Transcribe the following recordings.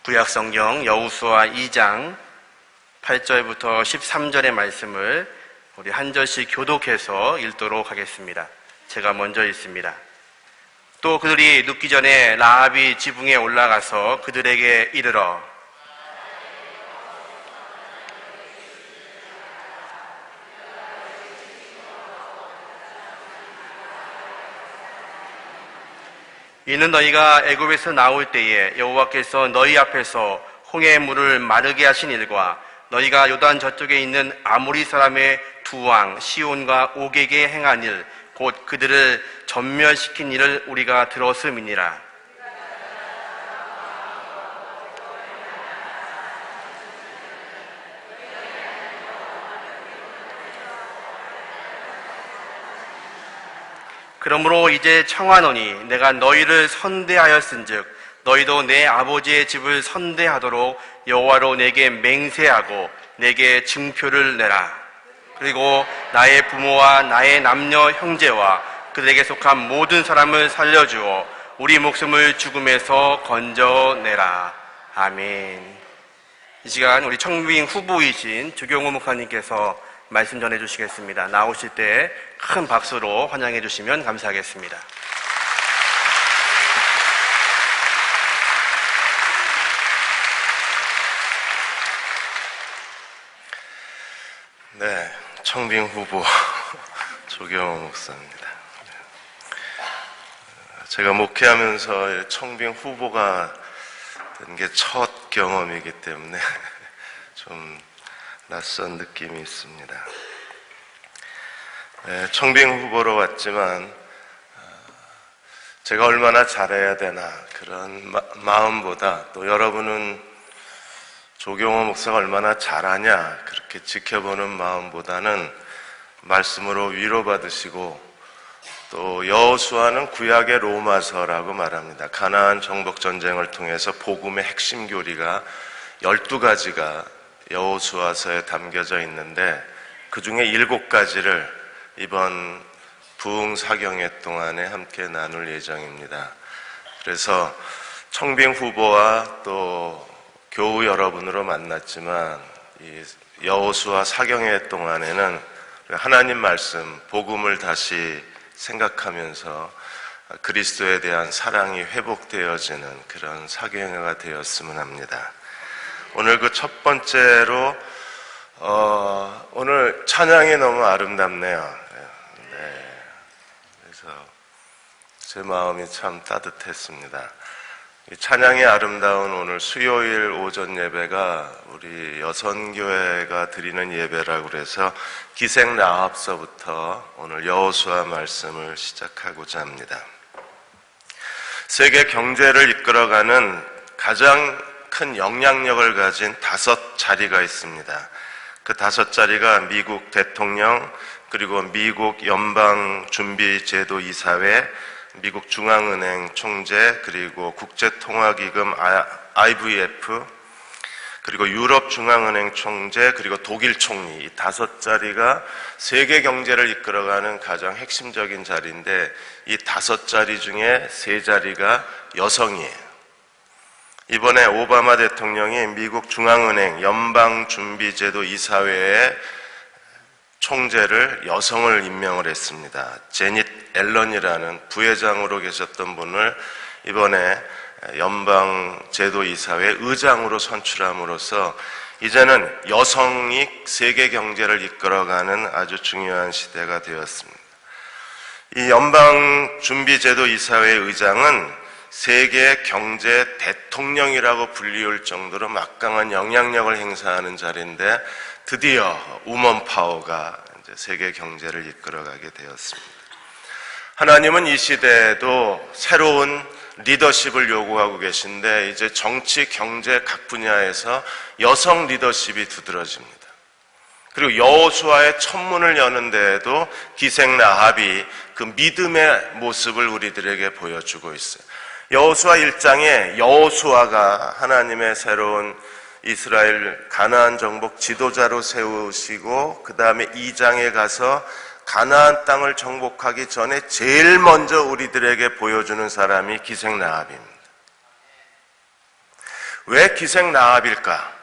구약성경 여호수아 2장 8절부터 13절의 말씀을 우리 한 절씩 교독해서 읽도록 하겠습니다. 제가 먼저 읽습니다. 또 그들이 눕기 전에 라합이 지붕에 올라가서 그들에게 이르러 이는 너희가 애굽에서 나올 때에 여호와께서 너희 앞에서 홍해의 물을 마르게 하신 일과 너희가 요단 저쪽에 있는 아모리 사람의 두 왕 시온과 옥에게 행한 일 곧 그들을 전멸시킨 일을 우리가 들었음이니라. 그러므로 이제 청하노니 내가 너희를 선대하였은즉 너희도 내 아버지의 집을 선대하도록 여호와로 내게 맹세하고 내게 증표를 내라. 그리고 나의 부모와 나의 남녀 형제와 그들에게 속한 모든 사람을 살려주어 우리 목숨을 죽음에서 건져내라. 아멘. 이 시간 우리 청빙 후보이신 주경호 목사님께서 말씀 전해주시겠습니다. 나오실 때 큰 박수로 환영해 주시면 감사하겠습니다. 네, 청빙 후보 조경호 목사입니다. 제가 목회하면서 청빙 후보가 된 게 첫 경험이기 때문에 좀 낯선 느낌이 있습니다. 네, 청빙 후보로 왔지만 제가 얼마나 잘해야 되나 그런 마음보다 또 여러분은 조경호 목사가 얼마나 잘하냐 그렇게 지켜보는 마음보다는 말씀으로 위로받으시고 또 여호수아는 구약의 로마서라고 말합니다. 가나안 정복 전쟁을 통해서 복음의 핵심 교리가 12가지가 여호수아서에 담겨져 있는데 그 중에 7가지를 이번 부흥 사경회 동안에 함께 나눌 예정입니다. 그래서 청빙 후보와 또 교우 여러분으로 만났지만 이 여호수아 사경회 동안에는 하나님 말씀, 복음을 다시 생각하면서 그리스도에 대한 사랑이 회복되어지는 그런 사경회가 되었으면 합니다. 오늘 그 첫 번째로 오늘 찬양이 너무 아름답네요. 네. 그래서 제 마음이 참 따뜻했습니다. 이 찬양이 아름다운 오늘 수요일 오전 예배가 우리 여선교회가 드리는 예배라고 그래서 기생 라합서부터 오늘 여호수아 말씀을 시작하고자 합니다. 세계 경제를 이끌어가는 가장 큰 영향력을 가진 5자리가 있습니다. 그 5자리가 미국 대통령, 그리고 미국 연방준비제도 이사회, 미국 중앙은행 총재, 그리고 국제통화기금 IMF, 그리고 유럽 중앙은행 총재, 그리고 독일 총리, 이 5자리가 세계 경제를 이끌어가는 가장 핵심적인 자리인데 이 5자리 중에 3자리가 여성이에요. 이번에 오바마 대통령이 미국 중앙은행 연방준비제도 이사회의 총재를 여성을 임명을 했습니다. 제닛 앨런이라는 부회장으로 계셨던 분을 이번에 연방제도이사회 의장으로 선출함으로써 이제는 여성이 세계 경제를 이끌어가는 아주 중요한 시대가 되었습니다. 이 연방준비제도이사회 의장은 세계 경제 대통령이라고 불리울 정도로 막강한 영향력을 행사하는 자리인데 드디어 우먼 파워가 이제 세계 경제를 이끌어가게 되었습니다. 하나님은 이 시대에도 새로운 리더십을 요구하고 계신데 이제 정치, 경제 각 분야에서 여성 리더십이 두드러집니다. 그리고 여호수아의 천문을 여는 데에도 기생 라합이 그 믿음의 모습을 우리들에게 보여주고 있어요. 여호수아 1장에 여호수아가 하나님의 새로운 이스라엘 가나안 정복 지도자로 세우시고 그 다음에 2장에 가서 가나안 땅을 정복하기 전에 제일 먼저 우리들에게 보여주는 사람이 기생 라합입니다. 왜 기생 라합일까?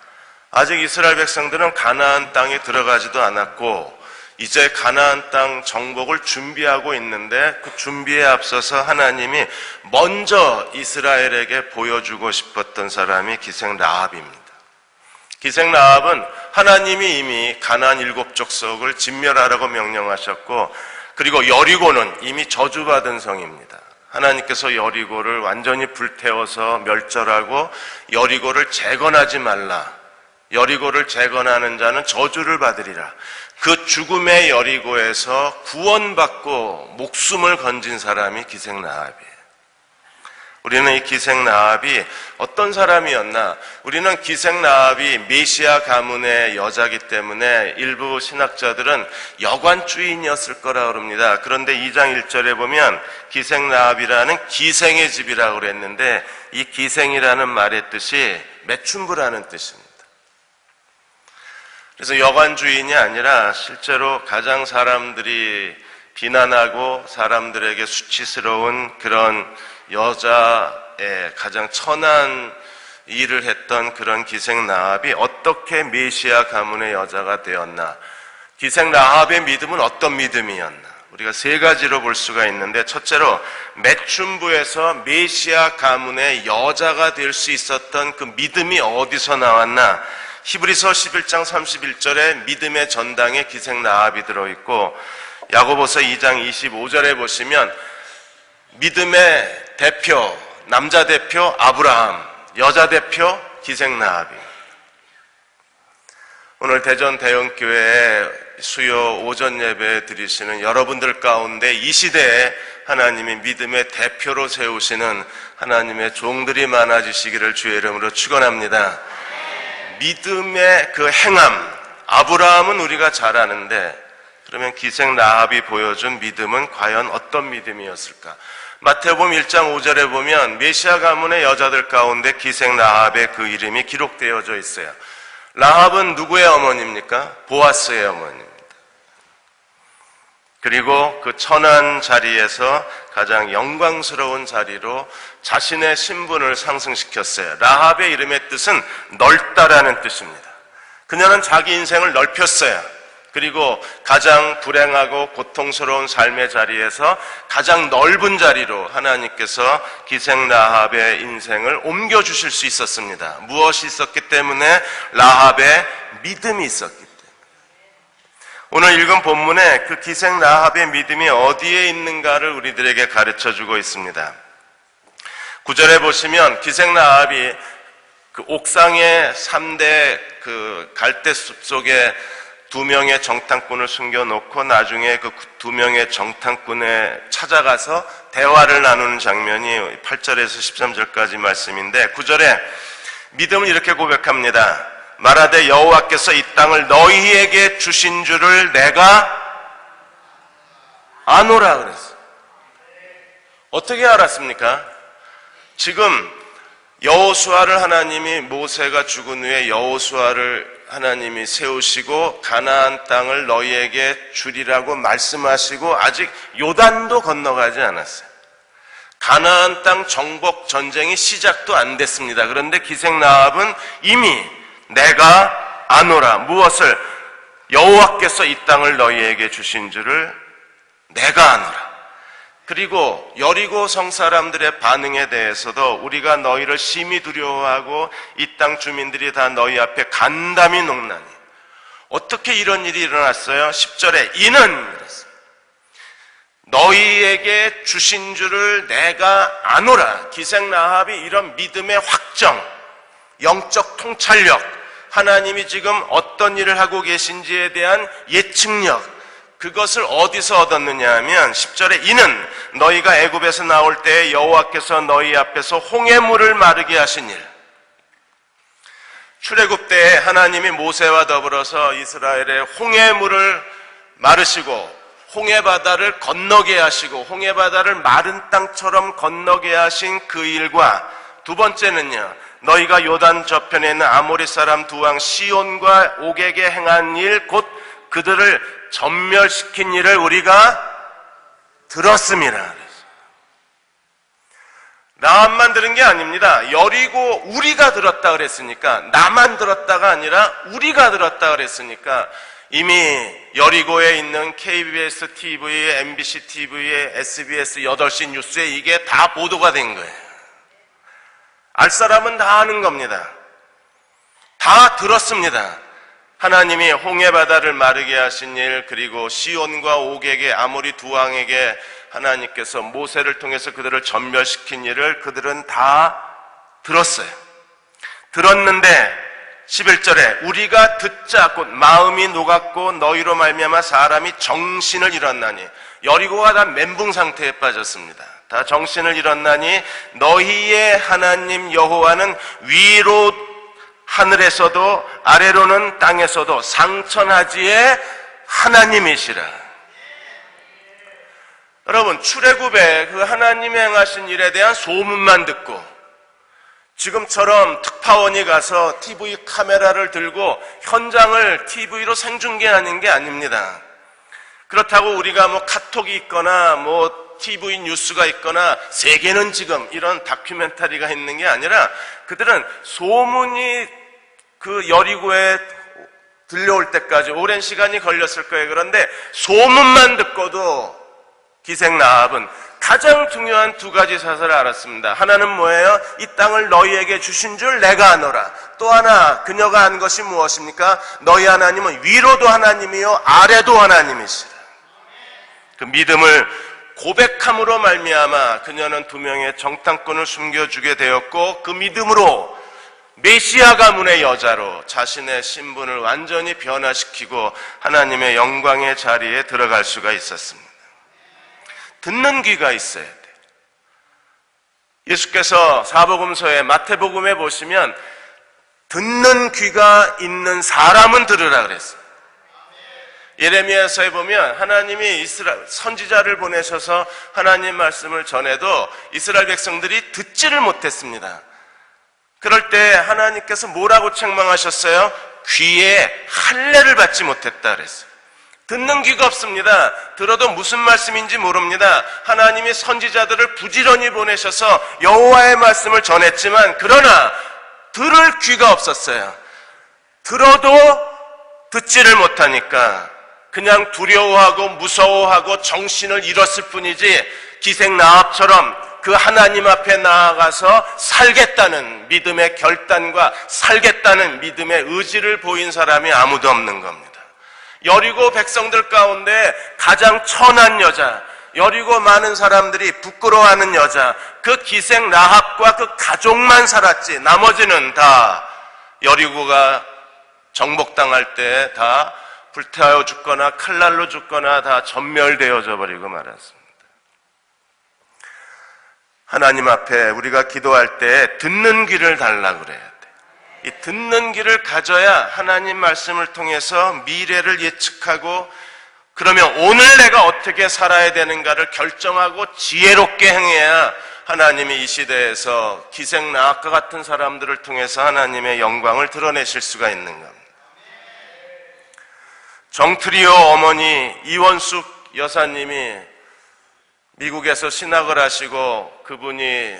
아직 이스라엘 백성들은 가나안 땅에 들어가지도 않았고 이제 가나안 땅 정복을 준비하고 있는데 그 준비에 앞서서 하나님이 먼저 이스라엘에게 보여주고 싶었던 사람이 기생 라합입니다. 기생 라합은 하나님이 이미 가나안 7족속을 진멸하라고 명령하셨고, 그리고 여리고는 이미 저주받은 성입니다. 하나님께서 여리고를 완전히 불태워서 멸절하고 여리고를 재건하지 말라. 여리고를 재건하는 자는 저주를 받으리라. 그 죽음의 여리고에서 구원받고 목숨을 건진 사람이 기생 라합이에요. 우리는 이 기생 라합이 어떤 사람이었나? 우리는 기생 라합이 메시아 가문의 여자기 때문에 일부 신학자들은 여관주인이었을 거라고 그럽니다. 그런데 2장 1절에 보면 기생 라합이라는 기생의 집이라고 그랬는데 이 기생이라는 말의 뜻이 매춘부라는 뜻입니다. 그래서 여관주인이 아니라 실제로 가장 사람들이 비난하고 사람들에게 수치스러운 그런 여자의 가장 천한 일을 했던 그런 기생 라합이 어떻게 메시아 가문의 여자가 되었나? 기생 라합의 믿음은 어떤 믿음이었나? 우리가 세 가지로 볼 수가 있는데, 첫째로 매춘부에서 메시아 가문의 여자가 될 수 있었던 그 믿음이 어디서 나왔나? 히브리서 11장 31절에 믿음의 전당에 기생 라합이 들어있고, 야고보서 2장 25절에 보시면 믿음의 대표, 남자 대표 아브라함, 여자 대표 기생 라합이. 오늘 대전 대형교회에 수요 오전 예배 드리시는 여러분들 가운데 이 시대에 하나님이 믿음의 대표로 세우시는 하나님의 종들이 많아지시기를 주의 이름으로 축원합니다. 믿음의 그 행함, 아브라함은 우리가 잘 아는데, 그러면 기생 라합이 보여준 믿음은 과연 어떤 믿음이었을까? 마태복음 1장 5절에 보면 메시아 가문의 여자들 가운데 기생 라합의 그 이름이 기록되어져 있어요. 라합은 누구의 어머니입니까? 보아스의 어머니입니다. 그리고 그 천한 자리에서 가장 영광스러운 자리로 자신의 신분을 상승시켰어요. 라합의 이름의 뜻은 넓다라는 뜻입니다. 그녀는 자기 인생을 넓혔어요. 그리고 가장 불행하고 고통스러운 삶의 자리에서 가장 넓은 자리로 하나님께서 기생 라합의 인생을 옮겨주실 수 있었습니다. 무엇이 있었기 때문에? 라합의 믿음이 있었기 때문에. 오늘 읽은 본문에 그 기생 라합의 믿음이 어디에 있는가를 우리들에게 가르쳐주고 있습니다. 9절에 보시면 기생 라합이 그 옥상의 3대 그 갈대숲 속에 2명의 정탐꾼을 숨겨놓고 나중에 그 2명의 정탐꾼에 찾아가서 대화를 나누는 장면이 8절에서 13절까지 말씀인데, 9절에 믿음을 이렇게 고백합니다. 말하되 여호와께서 이 땅을 너희에게 주신 줄을 내가 아노라 그랬어요. 어떻게 알았습니까? 지금 여호수아를 하나님이, 모세가 죽은 후에 여호수아를 하나님이 세우시고 가나안 땅을 너희에게 주리라고 말씀하시고 아직 요단도 건너가지 않았어요. 가나안 땅 정복 전쟁이 시작도 안 됐습니다. 그런데 기생 라합은 이미 내가 아노라, 무엇을? 여호와께서 이 땅을 너희에게 주신 줄을 내가 아노라. 그리고 여리고 성 사람들의 반응에 대해서도 우리가 너희를 심히 두려워하고 이 땅 주민들이 다 너희 앞에 간담이 녹나니. 어떻게 이런 일이 일어났어요? 10절에 이는 그랬어요. 너희에게 주신 줄을 내가 아노라. 기생 라합이 이런 믿음의 확정, 영적 통찰력, 하나님이 지금 어떤 일을 하고 계신지에 대한 예측력, 그것을 어디서 얻었느냐 하면 10절에 이는 너희가 애굽에서 나올 때 여호와께서 너희 앞에서 홍해물을 마르게 하신 일. 출애굽 때 하나님이 모세와 더불어서 이스라엘의 홍해물을 마르시고 홍해바다를 건너게 하시고 홍해바다를 마른 땅처럼 건너게 하신 그 일과, 두 번째는요, 너희가 요단 저편에 있는 아모리 사람 두 왕 시온과 옥에게 행한 일, 곧 그들을 전멸시킨 일을 우리가 들었습니다. 나만 들은 게 아닙니다. 여리고 우리가 들었다 그랬으니까, 나만 들었다가 아니라 우리가 들었다 그랬으니까 이미 여리고에 있는 KBS TV, MBC TV에 SBS 8시 뉴스에 이게 다 보도가 된 거예요. 알 사람은 다 아는 겁니다. 다 들었습니다. 하나님이 홍해바다를 마르게 하신 일, 그리고 시온과 옥에게, 아모리 두 왕에게 하나님께서 모세를 통해서 그들을 전멸시킨 일을 그들은 다 들었어요. 들었는데 11절에 우리가 듣자 곧 마음이 녹았고 너희로 말미암아 사람이 정신을 잃었나니, 여리고가 다 멘붕 상태에 빠졌습니다. 다 정신을 잃었나니 너희의 하나님 여호와는 위로 하늘에서도 아래로는 땅에서도 상천하지의 하나님이시라. 여러분, 출애굽에 그 하나님이 행하신 일에 대한 소문만 듣고 지금처럼 특파원이 가서 TV 카메라를 들고 현장을 TV로 생중계하는 게 아닙니다. 그렇다고 우리가 뭐 카톡이 있거나 뭐 TV 뉴스가 있거나 세계는 지금 이런 다큐멘터리가 있는 게 아니라 그들은 소문이 그 여리고에 들려올 때까지 오랜 시간이 걸렸을 거예요. 그런데 소문만 듣고도 기생 라합은 가장 중요한 두 가지 사실을 알았습니다. 하나는 뭐예요? 이 땅을 너희에게 주신 줄 내가 아노라. 또 하나, 그녀가 한 것이 무엇입니까? 너희 하나님은 위로도 하나님이요 아래도 하나님이시라. 그 믿음을 고백함으로 말미암아 그녀는 두 명의 정탐꾼을 숨겨주게 되었고, 그 믿음으로 메시아 가문의 여자로 자신의 신분을 완전히 변화시키고 하나님의 영광의 자리에 들어갈 수가 있었습니다. 듣는 귀가 있어야 돼요. 예수께서 사복음서에, 마태복음에 보시면 듣는 귀가 있는 사람은 들으라 그랬어요. 예레미야서에 보면 하나님이 이스라엘 선지자를 보내셔서 하나님 말씀을 전해도 이스라엘 백성들이 듣지를 못했습니다. 그럴 때 하나님께서 뭐라고 책망하셨어요? 귀에 할례를 받지 못했다 그랬어요. 듣는 귀가 없습니다. 들어도 무슨 말씀인지 모릅니다. 하나님이 선지자들을 부지런히 보내셔서 여호와의 말씀을 전했지만 그러나 들을 귀가 없었어요. 들어도 듣지를 못하니까 그냥 두려워하고 무서워하고 정신을 잃었을 뿐이지, 기생 라합처럼 그 하나님 앞에 나아가서 살겠다는 믿음의 결단과 살겠다는 믿음의 의지를 보인 사람이 아무도 없는 겁니다. 여리고 백성들 가운데 가장 천한 여자, 여리고 많은 사람들이 부끄러워하는 여자, 그 기생 라합과 그 가족만 살았지 나머지는 다 여리고가 정복당할 때 다 불태워 죽거나 칼날로 죽거나 다 전멸되어져 버리고 말았습니다. 하나님 앞에 우리가 기도할 때 듣는 귀를 달라고 그래야 돼. 이 듣는 귀를 가져야 하나님 말씀을 통해서 미래를 예측하고, 그러면 오늘 내가 어떻게 살아야 되는가를 결정하고 지혜롭게 행해야 하나님이 이 시대에서 기생 라합과 같은 사람들을 통해서 하나님의 영광을 드러내실 수가 있는 겁니다. 정트리오 어머니 이원숙 여사님이 미국에서 신학을 하시고 그분이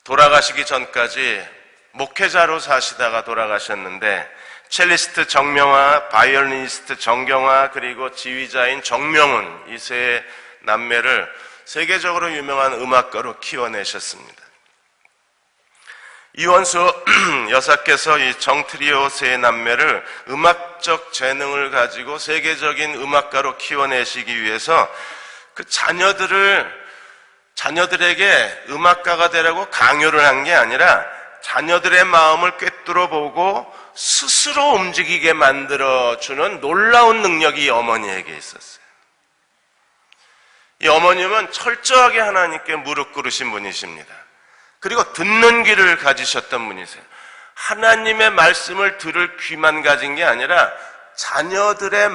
돌아가시기 전까지 목회자로 사시다가 돌아가셨는데, 첼리스트 정명화, 바이올리니스트 정경화, 그리고 지휘자인 정명훈, 이 세 남매를 세계적으로 유명한 음악가로 키워내셨습니다. 이원수 여사께서 이 정트리오 세 남매를 음악적 재능을 가지고 세계적인 음악가로 키워내시기 위해서 그 자녀들에게 음악가가 되라고 강요를 한 게 아니라 자녀들의 마음을 꿰뚫어 보고 스스로 움직이게 만들어주는 놀라운 능력이 이 어머니에게 있었어요. 이 어머님은 철저하게 하나님께 무릎 꿇으신 분이십니다. 그리고 듣는 귀를 가지셨던 분이세요. 하나님의 말씀을 들을 귀만 가진 게 아니라 자녀들의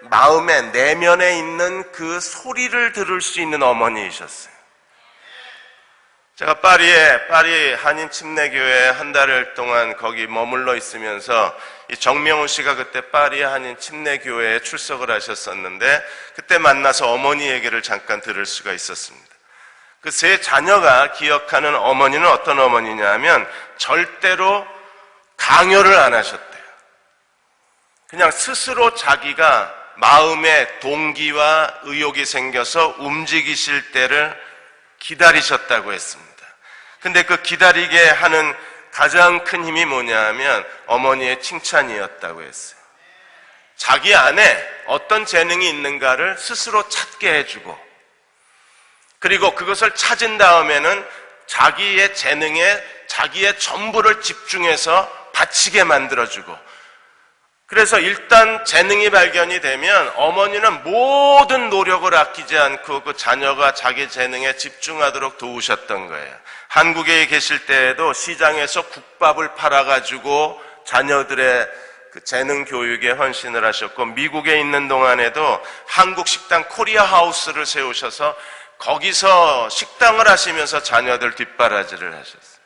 마음에 내면에 있는 그 소리를 들을 수 있는 어머니이셨어요. 제가 파리 한인 침례교회에 한 달 동안 거기 머물러 있으면서 이 정명훈 씨가 그때 파리 한인 침례교회에 출석을 하셨었는데, 그때 만나서 어머니 얘기를 잠깐 들을 수가 있었습니다. 그 세 자녀가 기억하는 어머니는 어떤 어머니냐 하면 절대로 강요를 안 하셨대요. 그냥 스스로 자기가 마음의 동기와 의욕이 생겨서 움직이실 때를 기다리셨다고 했습니다. 근데 그 기다리게 하는 가장 큰 힘이 뭐냐 하면 어머니의 칭찬이었다고 했어요. 자기 안에 어떤 재능이 있는가를 스스로 찾게 해주고, 그리고 그것을 찾은 다음에는 자기의 재능에 자기의 전부를 집중해서 바치게 만들어주고, 그래서 일단 재능이 발견이 되면 어머니는 모든 노력을 아끼지 않고 그 자녀가 자기 재능에 집중하도록 도우셨던 거예요. 한국에 계실 때에도 시장에서 국밥을 팔아가지고 자녀들의 그 재능 교육에 헌신을 하셨고, 미국에 있는 동안에도 한국 식당 코리아 하우스를 세우셔서 거기서 식당을 하시면서 자녀들 뒷바라지를 하셨어요.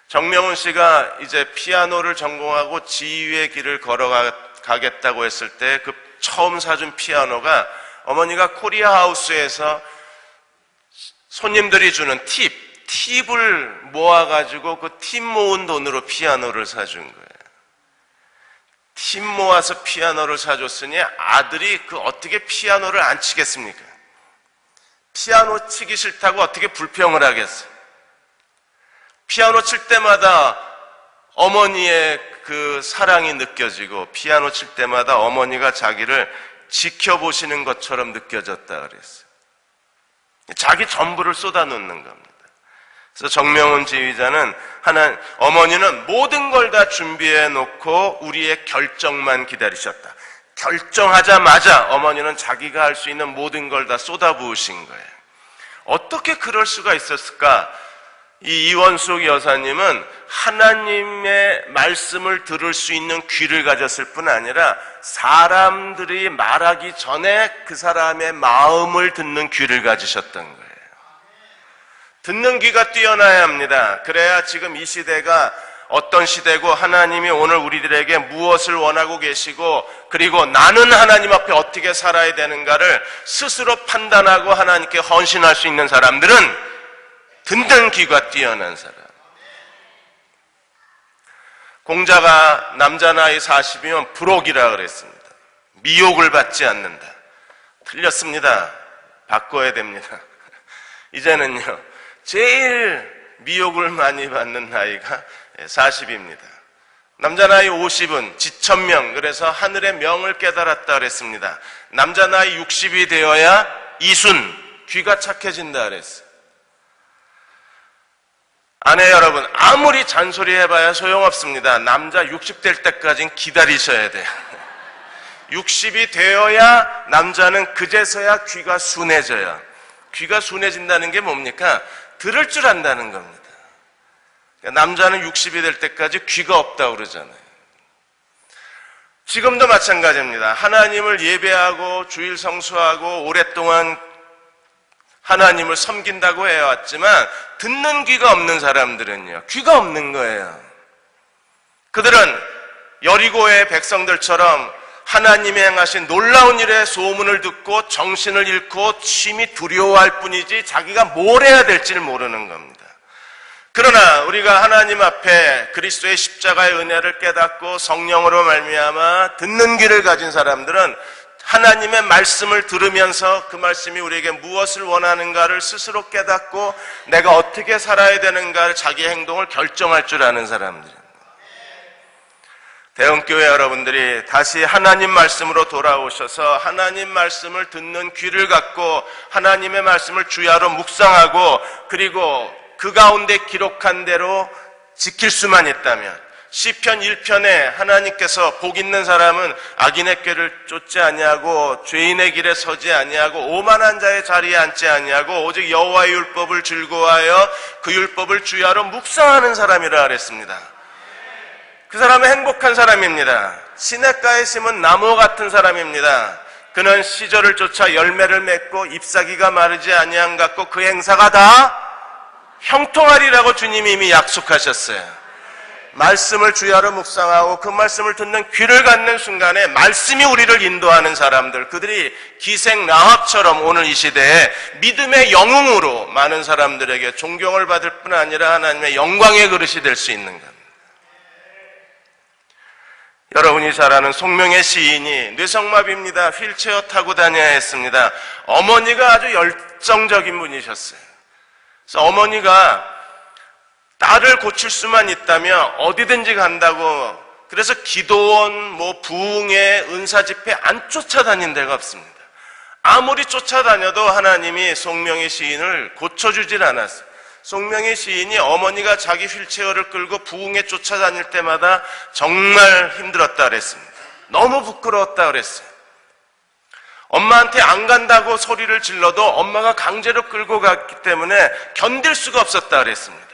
정명훈 씨가 이제 피아노를 전공하고 지휘의 길을 걸어가겠다고 했을 때 그 처음 사준 피아노가 어머니가 코리아 하우스에서 손님들이 주는 팁을 모아가지고 그 팁 모은 돈으로 피아노를 사준 거예요. 팁 모아서 피아노를 사줬으니 아들이 그 어떻게 피아노를 안 치겠습니까? 피아노 치기 싫다고 어떻게 불평을 하겠어요? 피아노 칠 때마다 어머니의 그 사랑이 느껴지고, 피아노 칠 때마다 어머니가 자기를 지켜보시는 것처럼 느껴졌다 그랬어요. 자기 전부를 쏟아놓는 겁니다. 그래서 정명훈 지휘자는 어머니는 모든 걸 다 준비해 놓고 우리의 결정만 기다리셨다. 결정하자마자 어머니는 자기가 할 수 있는 모든 걸 다 쏟아부으신 거예요. 어떻게 그럴 수가 있었을까? 이 이원숙 여사님은 하나님의 말씀을 들을 수 있는 귀를 가졌을 뿐 아니라 사람들이 말하기 전에 그 사람의 마음을 듣는 귀를 가지셨던 거예요. 듣는 귀가 뛰어나야 합니다. 그래야 지금 이 시대가 어떤 시대고, 하나님이 오늘 우리들에게 무엇을 원하고 계시고, 그리고 나는 하나님 앞에 어떻게 살아야 되는가를 스스로 판단하고 하나님께 헌신할 수 있는 사람들은 듣는 귀가 뛰어난 사람. 공자가 남자 나이 40이면 불옥이라 그랬습니다. 미혹을 받지 않는다. 틀렸습니다. 바꿔야 됩니다. 이제는요, 제일 미혹을 많이 받는 나이가 40입니다. 남자 나이 50은 지천명, 그래서 하늘의 명을 깨달았다 그랬습니다. 남자 나이 60이 되어야 이순, 귀가 착해진다 그랬어요. 아내 여러분, 아무리 잔소리 해봐야 소용없습니다. 남자 60 될 때까지는 기다리셔야 돼요. 60이 되어야 남자는 그제서야 귀가 순해져요. 귀가 순해진다는 게 뭡니까? 들을 줄 안다는 겁니다. 남자는 60이 될 때까지 귀가 없다고 그러잖아요. 지금도 마찬가지입니다. 하나님을 예배하고 주일 성수하고 오랫동안 하나님을 섬긴다고 해왔지만 듣는 귀가 없는 사람들은요, 귀가 없는 거예요. 그들은 여리고의 백성들처럼 하나님이 행하신 놀라운 일의 소문을 듣고 정신을 잃고 심히 두려워할 뿐이지 자기가 뭘 해야 될지를 모르는 겁니다. 그러나 우리가 하나님 앞에 그리스도의 십자가의 은혜를 깨닫고 성령으로 말미암아 듣는 귀를 가진 사람들은 하나님의 말씀을 들으면서 그 말씀이 우리에게 무엇을 원하는가를 스스로 깨닫고 내가 어떻게 살아야 되는가를, 자기 행동을 결정할 줄 아는 사람들입니다. 대형교회 여러분들이 다시 하나님 말씀으로 돌아오셔서 하나님 말씀을 듣는 귀를 갖고 하나님의 말씀을 주야로 묵상하고, 그리고 그 가운데 기록한 대로 지킬 수만 있다면, 시편 1편에 하나님께서 복 있는 사람은 악인의 꾀를 쫓지 아니하고 죄인의 길에 서지 아니하고 오만한 자의 자리에 앉지 아니하고 오직 여호와의 율법을 즐거워하여 그 율법을 주야로 묵상하는 사람이라 그랬습니다. 그 사람은 행복한 사람입니다. 시냇가에 심은 나무 같은 사람입니다. 그는 시절을 쫓아 열매를 맺고 잎사귀가 마르지 아니한 같고 그 행사가 다 형통하리라고 주님이 이미 약속하셨어요. 말씀을 주야로 묵상하고 그 말씀을 듣는 귀를 갖는 순간에 말씀이 우리를 인도하는 사람들, 그들이 기생 라합처럼 오늘 이 시대에 믿음의 영웅으로 많은 사람들에게 존경을 받을 뿐 아니라 하나님의 영광의 그릇이 될 수 있는 겁니다. 여러분이 잘 아는 송명의 시인이 뇌성마비입니다. 휠체어 타고 다녀야 했습니다. 어머니가 아주 열정적인 분이셨어요. 그래서 어머니가 딸을 고칠 수만 있다면 어디든지 간다고, 그래서 기도원, 부흥회, 은사집회 안 쫓아다닌 데가 없습니다. 아무리 쫓아다녀도 하나님이 송명의 시인을 고쳐주질 않았어요. 송명의 시인이 어머니가 자기 휠체어를 끌고 부흥회 쫓아다닐 때마다 정말 힘들었다 그랬습니다. 너무 부끄러웠다 그랬어요. 엄마한테 안 간다고 소리를 질러도 엄마가 강제로 끌고 갔기 때문에 견딜 수가 없었다 그랬습니다.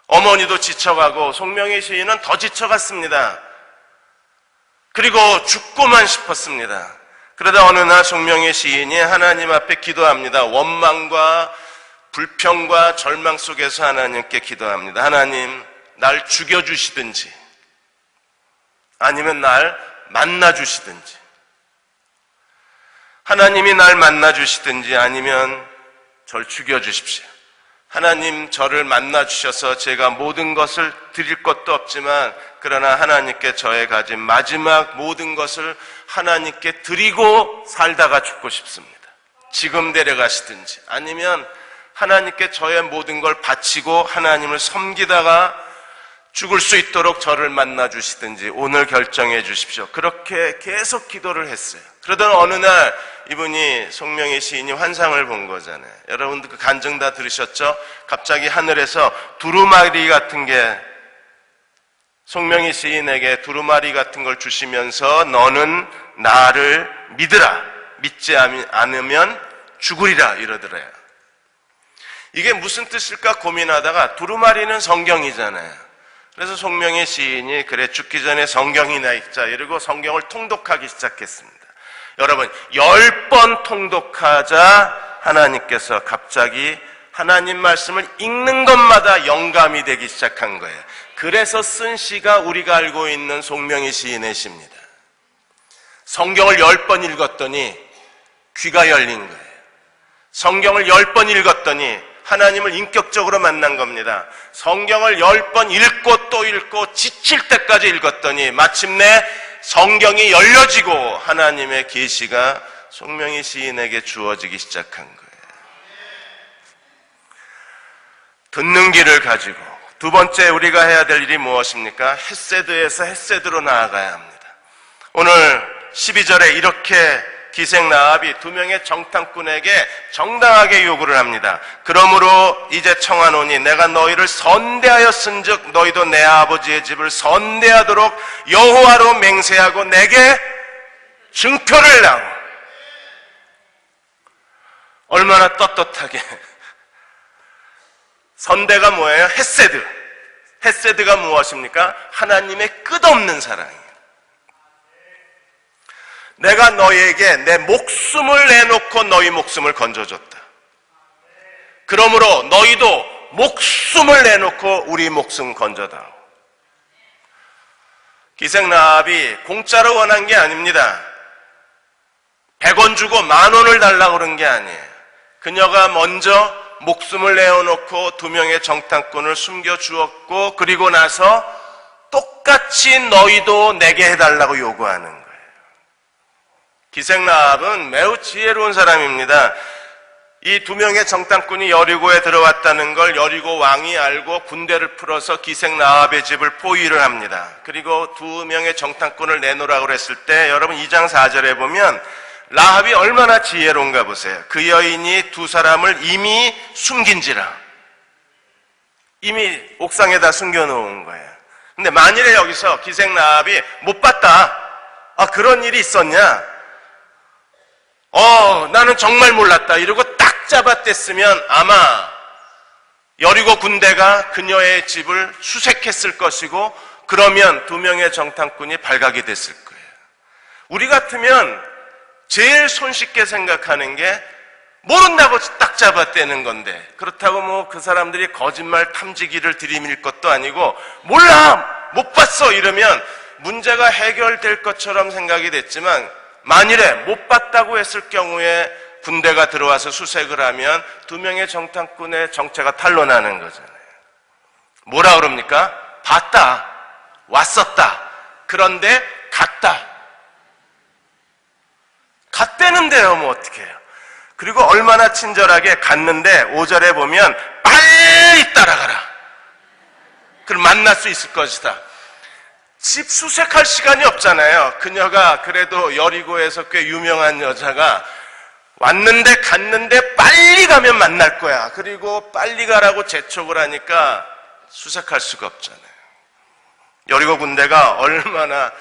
어머니도 지쳐가고 송명의 시인은 더 지쳐갔습니다. 그리고 죽고만 싶었습니다. 그러다 어느 날 송명의 시인이 하나님 앞에 기도합니다. 원망과 불평과 절망 속에서 하나님께 기도합니다. 하나님, 날 죽여주시든지 아니면 날 만나주시든지, 하나님이 날 만나주시든지 아니면 절 죽여주십시오. 하나님, 저를 만나주셔서 제가 모든 것을 드릴 것도 없지만 그러나 하나님께 저의 가진 마지막 모든 것을 하나님께 드리고 살다가 죽고 싶습니다. 지금 데려가시든지 아니면 하나님께 저의 모든 걸 바치고 하나님을 섬기다가 죽을 수 있도록 저를 만나주시든지 오늘 결정해 주십시오. 그렇게 계속 기도를 했어요. 그러던 어느 날 이분이 송명의 시인이 환상을 본 거잖아요. 여러분들 그 간증 다 들으셨죠? 갑자기 하늘에서 두루마리 같은 게 송명의 시인에게 두루마리 같은 걸 주시면서 너는 나를 믿으라, 믿지 않으면 죽으리라 이러더래요. 이게 무슨 뜻일까 고민하다가 두루마리는 성경이잖아요. 그래서 송명의 시인이 그래 죽기 전에 성경이나 읽자 이러고 성경을 통독하기 시작했습니다. 여러분 10번 통독하자 하나님께서 갑자기 하나님 말씀을 읽는 것마다 영감이 되기 시작한 거예요. 그래서 쓴 시가 우리가 알고 있는 송명의 시인의 시입니다. 성경을 10번 읽었더니 귀가 열린 거예요. 성경을 10번 읽었더니 하나님을 인격적으로 만난 겁니다. 성경을 10번 읽고 또 읽고 지칠 때까지 읽었더니 마침내 성경이 열려지고 하나님의 계시가 송명의 시인에게 주어지기 시작한 거예요. 듣는 귀를 가지고 두 번째 우리가 해야 될 일이 무엇입니까? 헤세드에서 헤세드로 나아가야 합니다. 오늘 12절에 이렇게 기생 라합이 두 명의 정탐꾼에게 정당하게 요구를 합니다. 그러므로 이제 청하노니 내가 너희를 선대하였은즉 너희도 내 아버지의 집을 선대하도록 여호와로 맹세하고 내게 증표를 내라. 얼마나 떳떳하게. 선대가 뭐예요? 헤세드. 헤세드가 무엇입니까? 하나님의 끝없는 사랑이에요. 내가 너희에게 내 목숨을 내놓고 너희 목숨을 건져줬다. 그러므로 너희도 목숨을 내놓고 우리 목숨 건져다오. 기생 라합이 공짜로 원한 게 아닙니다. 100원 주고 10,000원을 달라고 그런 게 아니에요. 그녀가 먼저 목숨을 내어놓고 두 명의 정탐꾼을 숨겨주었고 그리고 나서 똑같이 너희도 내게 해달라고 요구하는 거예요. 기생 라합은 매우 지혜로운 사람입니다. 이 두 명의 정탐꾼이 여리고에 들어왔다는 걸 여리고 왕이 알고 군대를 풀어서 기생 라합의 집을 포위를 합니다. 그리고 두 명의 정탐꾼을 내놓으라고 했을 때 여러분 2장 4절에 보면 라합이 얼마나 지혜로운가 보세요. 그 여인이 두 사람을 이미 숨긴지라. 이미 옥상에다 숨겨놓은 거예요. 근데 만일에 여기서 기생 라합이 못 봤다. 그런 일이 있었냐? 나는 정말 몰랐다. 이러고 딱 잡아댔으면 아마 여리고 군대가 그녀의 집을 수색했을 것이고 그러면 두 명의 정탐꾼이 발각이 됐을 거예요. 우리 같으면 제일 손쉽게 생각하는 게 모른다고 딱 잡아떼는 건데, 그렇다고 뭐 그 사람들이 거짓말 탐지기를 들이밀 것도 아니고 몰라 못 봤어 이러면 문제가 해결될 것처럼 생각이 됐지만, 만일에 못 봤다고 했을 경우에 군대가 들어와서 수색을 하면 2명의 정탐꾼의 정체가 탄로나는 거잖아요. 뭐라 그럽니까? 봤다, 왔었다, 그런데 갔다. 갔대는데요, 뭐 어떻게 해요? 그리고 얼마나 친절하게 갔는데 5절에 보면 빨리 따라가라, 그럼 만날 수 있을 것이다. 집 수색할 시간이 없잖아요. 그녀가 그래도 여리고에서 꽤 유명한 여자가 왔는데 갔는데 빨리 가면 만날 거야. 그리고 빨리 가라고 재촉을 하니까 수색할 수가 없잖아요. 여리고 군대가 얼마나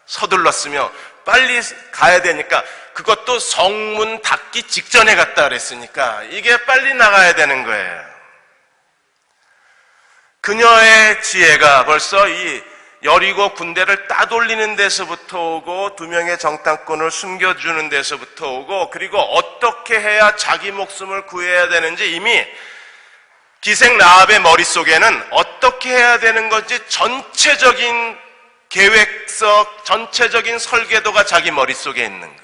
서둘렀으며 빨리 가야 되니까, 그것도 성문 닫기 직전에 갔다 그랬으니까 이게 빨리 나가야 되는 거예요. 그녀의 지혜가 벌써 이 여리고 군대를 따돌리는 데서부터 오고 2명의 정탐꾼을 숨겨주는 데서부터 오고, 그리고 어떻게 해야 자기 목숨을 구해야 되는지 이미 기생 라합의 머릿속에는 어떻게 해야 되는 건지 전체적인 계획서, 전체적인 설계도가 자기 머릿속에 있는 거예요.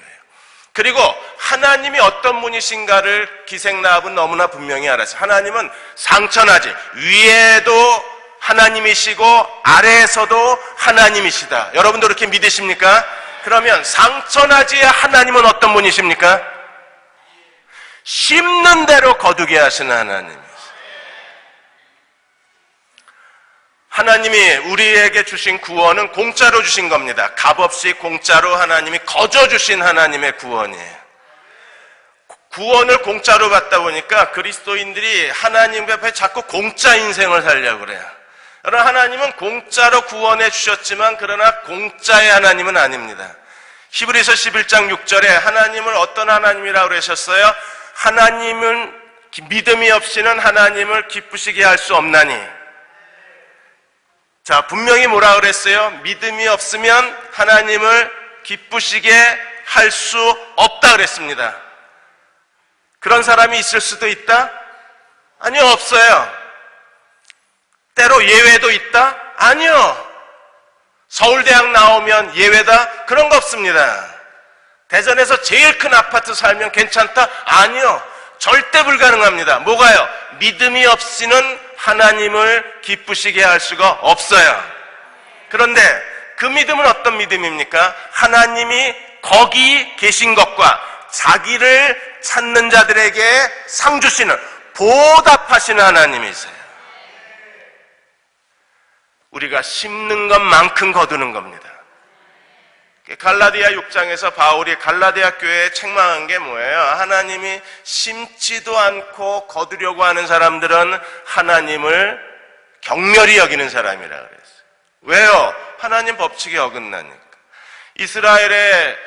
그리고 하나님이 어떤 분이신가를 기생 라합은 너무나 분명히 알았어요. 하나님은 상천하지, 위에도 하나님이시고 아래에서도 하나님이시다. 여러분도 그렇게 믿으십니까? 그러면 상천하지의 하나님은 어떤 분이십니까? 심는 대로 거두게 하시는 하나님이시죠. 하나님이 우리에게 주신 구원은 공짜로 주신 겁니다. 값없이 공짜로 하나님이 거저 주신 하나님의 구원이에요. 구원을 공짜로 받다 보니까 그리스도인들이 하나님 앞에 자꾸 공짜 인생을 살려고 그래요. 그러나 하나님은 공짜로 구원해 주셨지만, 그러나 공짜의 하나님은 아닙니다. 히브리서 11장 6절에 하나님을 어떤 하나님이라고 그러셨어요? 하나님은 믿음이 없이는 하나님을 기쁘시게 할 수 없나니. 자, 분명히 뭐라 그랬어요? 믿음이 없으면 하나님을 기쁘시게 할 수 없다 그랬습니다. 그런 사람이 있을 수도 있다? 아니요, 없어요. 때로 예외도 있다? 아니요. 서울대학 나오면 예외다? 그런 거 없습니다. 대전에서 제일 큰 아파트 살면 괜찮다? 아니요. 절대 불가능합니다. 뭐가요? 믿음이 없이는 하나님을 기쁘시게 할 수가 없어요. 그런데 그 믿음은 어떤 믿음입니까? 하나님이 거기 계신 것과 자기를 찾는 자들에게 상 주시는, 보답하시는 하나님이세요. 우리가 심는 것만큼 거두는 겁니다. 갈라디아 6장에서 바울이 갈라디아 교회에 책망한 게 뭐예요? 하나님이 심지도 않고 거두려고 하는 사람들은 하나님을 격렬히 여기는 사람이라 그랬어요. 왜요? 하나님 법칙에 어긋나니까. 이스라엘의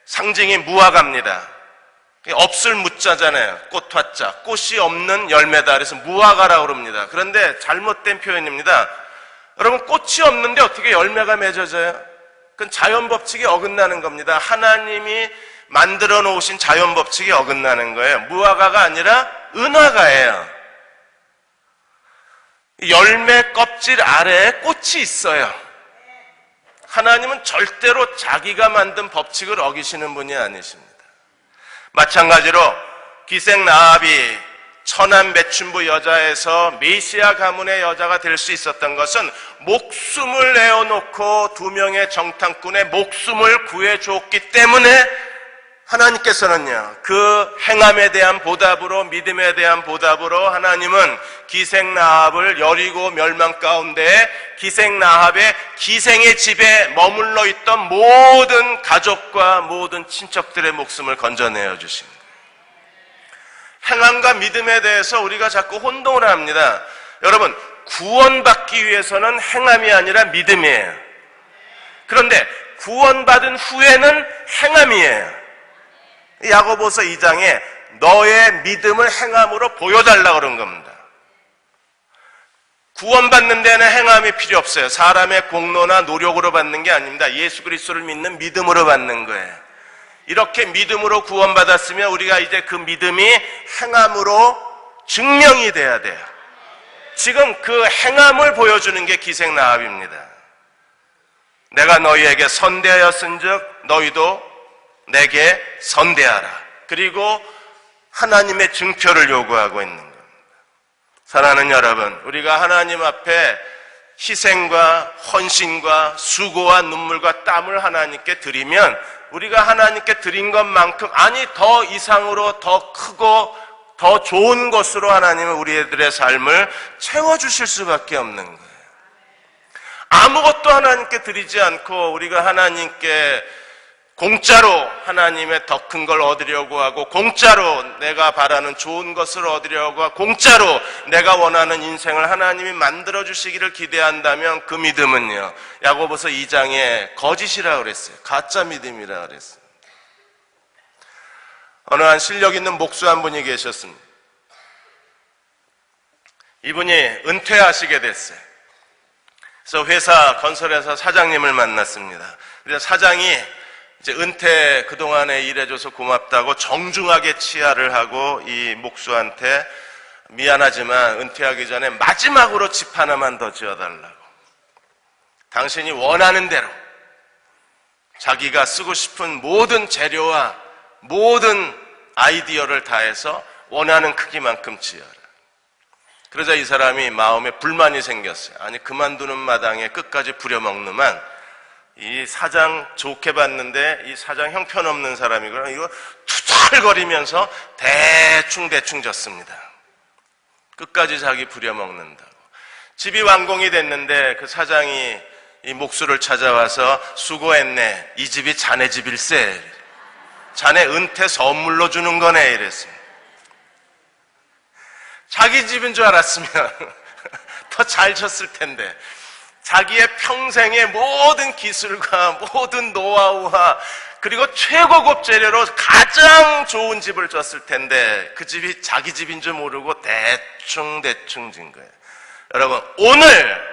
상징이 무화과입니다. 없을 무자잖아요. 꽃화자. 꽃이 없는 열매다. 그래서 무화과라고 그럽니다. 그런데 잘못된 표현입니다. 여러분, 꽃이 없는데 어떻게 열매가 맺어져요? 그건 자연 법칙이 어긋나는 겁니다. 하나님이 만들어 놓으신 자연 법칙이 어긋나는 거예요. 무화과가 아니라 은화과예요. 열매 껍질 아래에 꽃이 있어요. 하나님은 절대로 자기가 만든 법칙을 어기시는 분이 아니십니다. 마찬가지로 기생 라합이 천한 매춘부 여자에서 메시아 가문의 여자가 될 수 있었던 것은 목숨을 내어놓고 2명의 정탐꾼의 목숨을 구해줬기 때문에 하나님께서는요, 그 행함에 대한 보답으로, 믿음에 대한 보답으로 하나님은 기생 라합을 여리고 멸망 가운데 기생 라합의 기생의 집에 머물러 있던 모든 가족과 모든 친척들의 목숨을 건져내어 주신 거예요. 행함과 믿음에 대해서 우리가 자꾸 혼동을 합니다. 여러분, 구원받기 위해서는 행함이 아니라 믿음이에요. 그런데 구원받은 후에는 행함이에요. 야고보서 2장에 너의 믿음을 행함으로 보여달라고 그런 겁니다. 구원받는 데는 행함이 필요 없어요. 사람의 공로나 노력으로 받는 게 아닙니다. 예수 그리스도를 믿는 믿음으로 받는 거예요. 이렇게 믿음으로 구원받았으면 우리가 이제 그 믿음이 행함으로 증명이 돼야 돼요. 지금 그 행함을 보여주는 게 기생나합입니다. 내가 너희에게 선대하였은즉 너희도 내게 선대하라. 그리고 하나님의 증표를 요구하고 있는 겁니다. 사랑하는 여러분, 우리가 하나님 앞에 희생과 헌신과 수고와 눈물과 땀을 하나님께 드리면 우리가 하나님께 드린 것만큼, 아니 더 이상으로 더 크고 더 좋은 것으로 하나님은 우리들의 삶을 채워주실 수밖에 없는 거예요. 아무것도 하나님께 드리지 않고 우리가 하나님께 공짜로 하나님의 더 큰 걸 얻으려고 하고, 공짜로 내가 바라는 좋은 것을 얻으려고 하고, 공짜로 내가 원하는 인생을 하나님이 만들어주시기를 기대한다면 그 믿음은요, 야고보서 2장에 거짓이라고 그랬어요. 가짜 믿음이라고 그랬어요. 어느 한 실력 있는 목수 한 분이 계셨습니다. 이분이 은퇴하시게 됐어요. 그래서 회사, 건설회사 사장님을 만났습니다. 그래서 사장이 이제 은퇴 그동안에 일해줘서 고맙다고 정중하게 치하를 하고 이 목수한테 미안하지만 은퇴하기 전에 마지막으로 집 하나만 더 지어달라고. 당신이 원하는 대로 자기가 쓰고 싶은 모든 재료와 모든 아이디어를 다해서 원하는 크기만큼 지어라. 그러자 이 사람이 마음에 불만이 생겼어요. 아니 그만두는 마당에 끝까지 부려먹는만 이 사장 좋게 봤는데 이 사장 형편없는 사람이거나 이거 투덜거리면서 대충 졌습니다. 끝까지 자기 부려먹는다고. 집이 완공이 됐는데 그 사장이 이 목수를 찾아와서 수고했네. 이 집이 자네 집일세. 자네 은퇴 선물로 주는 거네. 이랬습니다. 자기 집인 줄 알았으면 더 잘 쳤을 텐데 자기의 평생의 모든 기술과 모든 노하우와 그리고 최고급 재료로 가장 좋은 집을 줬을 텐데 그 집이 자기 집인 줄 모르고 대충 진 거예요. 여러분, 오늘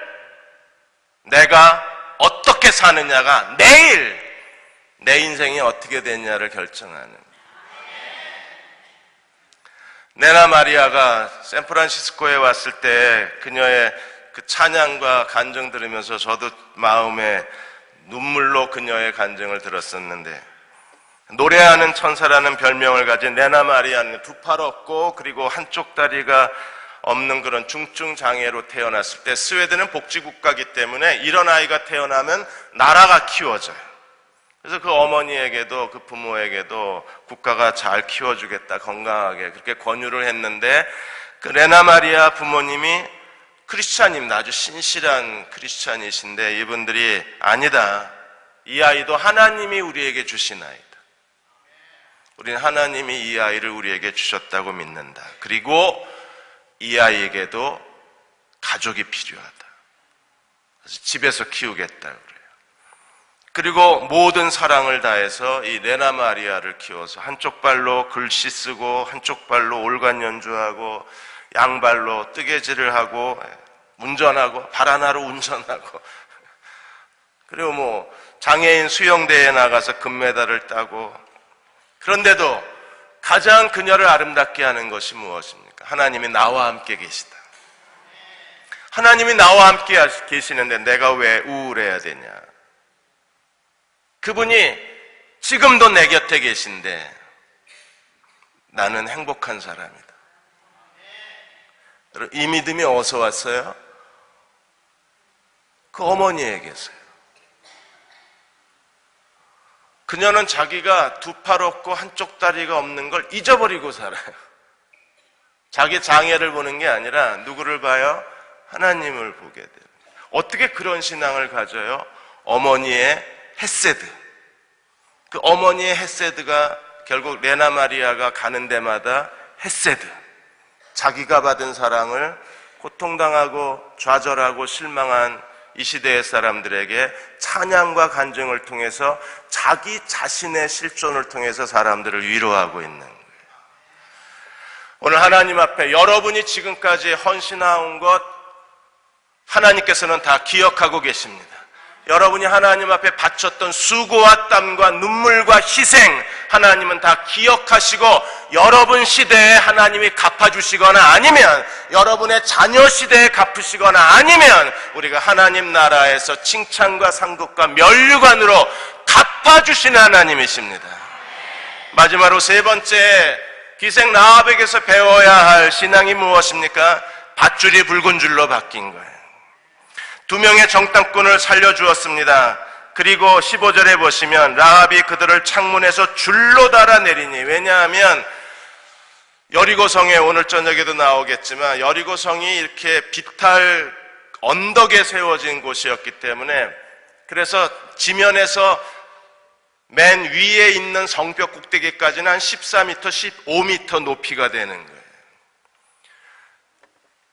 내가 어떻게 사느냐가 내일 내 인생이 어떻게 되느냐를 결정하는. 네나 마리아가 샌프란시스코에 왔을 때 그녀의 그 찬양과 간증 들으면서 저도 마음에 눈물로 그녀의 간증을 들었었는데, 노래하는 천사라는 별명을 가진 네나 마리아는 두 팔 없고 그리고 한쪽 다리가 없는 그런 중증 장애로 태어났을 때 스웨덴은 복지국가이기 때문에 이런 아이가 태어나면 나라가 키워져요. 그래서 그 어머니에게도 그 부모에게도 국가가 잘 키워주겠다, 건강하게 그렇게 권유를 했는데, 그 레나 마리아 부모님이 크리스찬입니다. 아주 신실한 크리스찬이신데 이분들이 아니다, 이 아이도 하나님이 우리에게 주신 아이다. 우리는 하나님이 이 아이를 우리에게 주셨다고 믿는다. 그리고 이 아이에게도 가족이 필요하다. 그래서 집에서 키우겠다 그래요. 그리고 모든 사랑을 다해서 이 레나 마리아를 키워서 한쪽 발로 글씨 쓰고 한쪽 발로 올간 연주하고 양발로 뜨개질을 하고 운전하고 발 하나로 운전하고 그리고 뭐 장애인 수영대회에 나가서 금메달을 따고, 그런데도 가장 그녀를 아름답게 하는 것이 무엇입니까? 하나님이 나와 함께 계시다. 하나님이 나와 함께 계시는데 내가 왜 우울해야 되냐? 그분이 지금도 내 곁에 계신데 나는 행복한 사람이다. 이 믿음이 어디서 왔어요? 그 어머니에게서요. 그녀는 자기가 두 팔 없고 한쪽 다리가 없는 걸 잊어버리고 살아요. 자기 장애를 보는 게 아니라 누구를 봐요? 하나님을 보게 돼요. 어떻게 그런 신앙을 가져요? 어머니의 헤세드. 그 어머니의 헤세드가 결국 레나 마리아가 가는 데마다 헤세드. 자기가 받은 사랑을 고통당하고 좌절하고 실망한 이 시대의 사람들에게 찬양과 간증을 통해서 자기 자신의 실존을 통해서 사람들을 위로하고 있는 거예요. 오늘 하나님 앞에 여러분이 지금까지 헌신해온 것 하나님께서는 다 기억하고 계십니다. 여러분이 하나님 앞에 바쳤던 수고와 땀과 눈물과 희생, 하나님은 다 기억하시고 여러분 시대에 하나님이 갚아주시거나 아니면 여러분의 자녀 시대에 갚으시거나 아니면 우리가 하나님 나라에서 칭찬과 상급과 면류관으로 갚아주시는 하나님이십니다. 마지막으로 세 번째, 기생 라합에게서 배워야 할 신앙이 무엇입니까? 밧줄이 붉은 줄로 바뀐 거예요. 2명의 정탐꾼을 살려주었습니다. 그리고 15절에 보시면 라합이 그들을 창문에서 줄로 달아내리니, 왜냐하면 여리고성에 오늘 저녁에도 나오겠지만 여리고성이 이렇게 비탈 언덕에 세워진 곳이었기 때문에, 그래서 지면에서 맨 위에 있는 성벽 꼭대기까지는 한 14m, 15m 높이가 되는 거예요.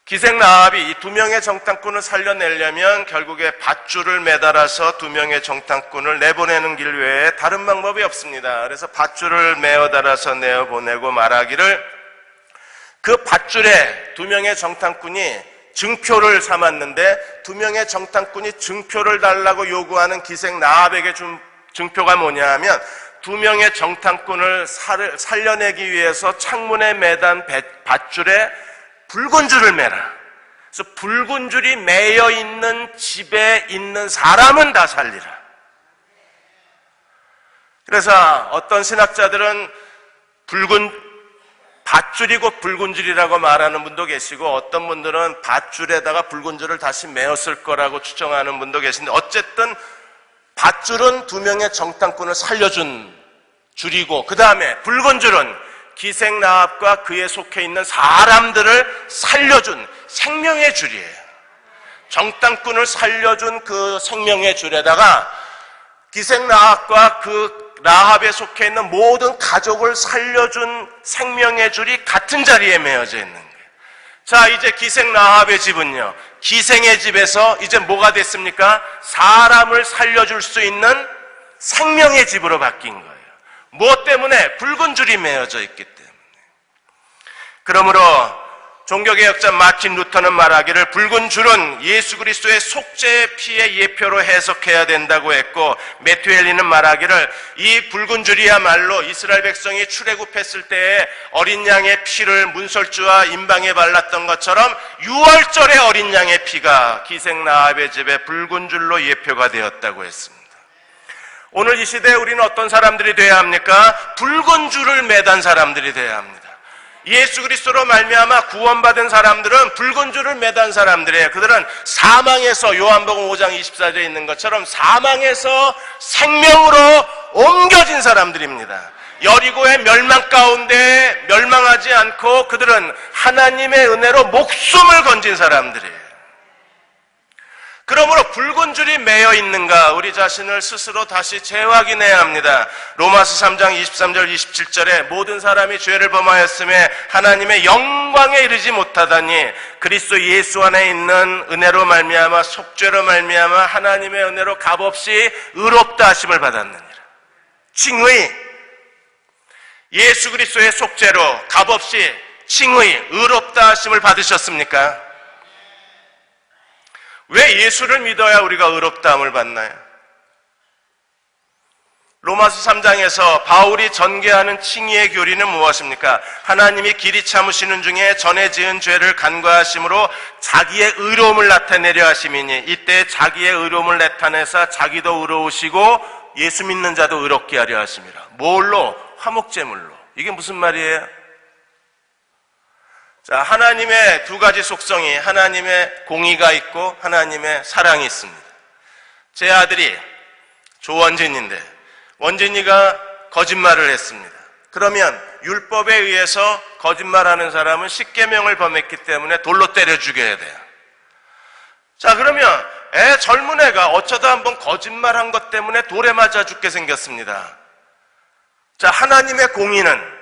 기생 라합이 이 2명의 정탐꾼을 살려내려면 결국에 밧줄을 매달아서 2명의 정탐꾼을 내보내는 길 외에 다른 방법이 없습니다. 그래서 밧줄을 매어 달아서 내어보내고 말하기를, 그 밧줄에 2명의 정탐꾼이 증표를 삼았는데 2명의 정탐꾼이 증표를 달라고 요구하는 기생 라합에게 준 증표가 뭐냐 하면 2명의 정탐꾼을 살려내기 위해서 창문에 매단 밧줄에 붉은 줄을 매라. 그래서 붉은 줄이 매여 있는 집에 있는 사람은 다 살리라. 그래서 어떤 신학자들은 붉은 밧줄이고 붉은 줄이라고 말하는 분도 계시고, 어떤 분들은 밧줄에다가 붉은 줄을 다시 매었을 거라고 추정하는 분도 계신데, 어쨌든 밧줄은 2명의 정탐꾼을 살려준 줄이고, 그 다음에 붉은 줄은 기생 라합과 그에 속해 있는 사람들을 살려준 생명의 줄이에요. 정탐꾼을 살려준 그 생명의 줄에다가 기생 라합과 그 라합에 속해 있는 모든 가족을 살려준 생명의 줄이 같은 자리에 매어져 있는 거예요. 자, 이제 기생 라합의 집은요, 기생의 집에서 이제 뭐가 됐습니까? 사람을 살려줄 수 있는 생명의 집으로 바뀐 거예요. 무엇 때문에? 붉은 줄이 매어져 있기 때문에. 그러므로 종교개혁자 마틴 루터는 말하기를, 붉은 줄은 예수 그리스도의 속죄의 피의 예표로 해석해야 된다고 했고, 매튜 헨리는 말하기를, 이 붉은 줄이야말로 이스라엘 백성이 출애굽했을 때에 어린 양의 피를 문설주와 임방에 발랐던 것처럼 6월절의 어린 양의 피가 기생 라합의 집에 붉은 줄로 예표가 되었다고 했습니다. 오늘 이 시대에 우리는 어떤 사람들이 되어야 합니까? 붉은 줄을 매단 사람들이 되어야 합니다. 예수 그리스도로 말미암아 구원받은 사람들은 붉은 줄을 매단 사람들이에요. 그들은 사망에서, 요한복음 5장 24절에 있는 것처럼 사망에서 생명으로 옮겨진 사람들입니다. 여리고의 멸망 가운데 멸망하지 않고 그들은 하나님의 은혜로 목숨을 건진 사람들이에요. 그러므로 붉은 줄이 매여 있는가, 우리 자신을 스스로 다시 재확인해야 합니다. 로마서 3장 23절 27절에 모든 사람이 죄를 범하였음에 하나님의 영광에 이르지 못하다니 그리스도 예수 안에 있는 은혜로 말미암아 속죄로 말미암아 하나님의 은혜로 값없이 의롭다 하심을 받았느니라. 칭의, 예수 그리스도의 속죄로 값없이 칭의, 의롭다 하심을 받으셨습니까? 왜 예수를 믿어야 우리가 의롭다함을 받나요? 로마서 3장에서 바울이 전개하는 칭의의 교리는 무엇입니까? 하나님이 길이 참으시는 중에 전에 지은 죄를 간과하심으로 자기의 의로움을 나타내려 하심이니, 이때 자기의 의로움을 나타내서 자기도 의로우시고 예수 믿는 자도 의롭게 하려 하심이라. 뭘로? 화목제물로. 이게 무슨 말이에요? 자, 하나님의 두 가지 속성이, 하나님의 공의가 있고 하나님의 사랑이 있습니다. 제 아들이 조원진인데 원진이가 거짓말을 했습니다. 그러면 율법에 의해서 거짓말하는 사람은 십계명을 범했기 때문에 돌로 때려 죽여야 돼요. 자, 그러면 젊은 애가 어쩌다 한번 거짓말한 것 때문에 돌에 맞아 죽게 생겼습니다. 자, 하나님의 공의는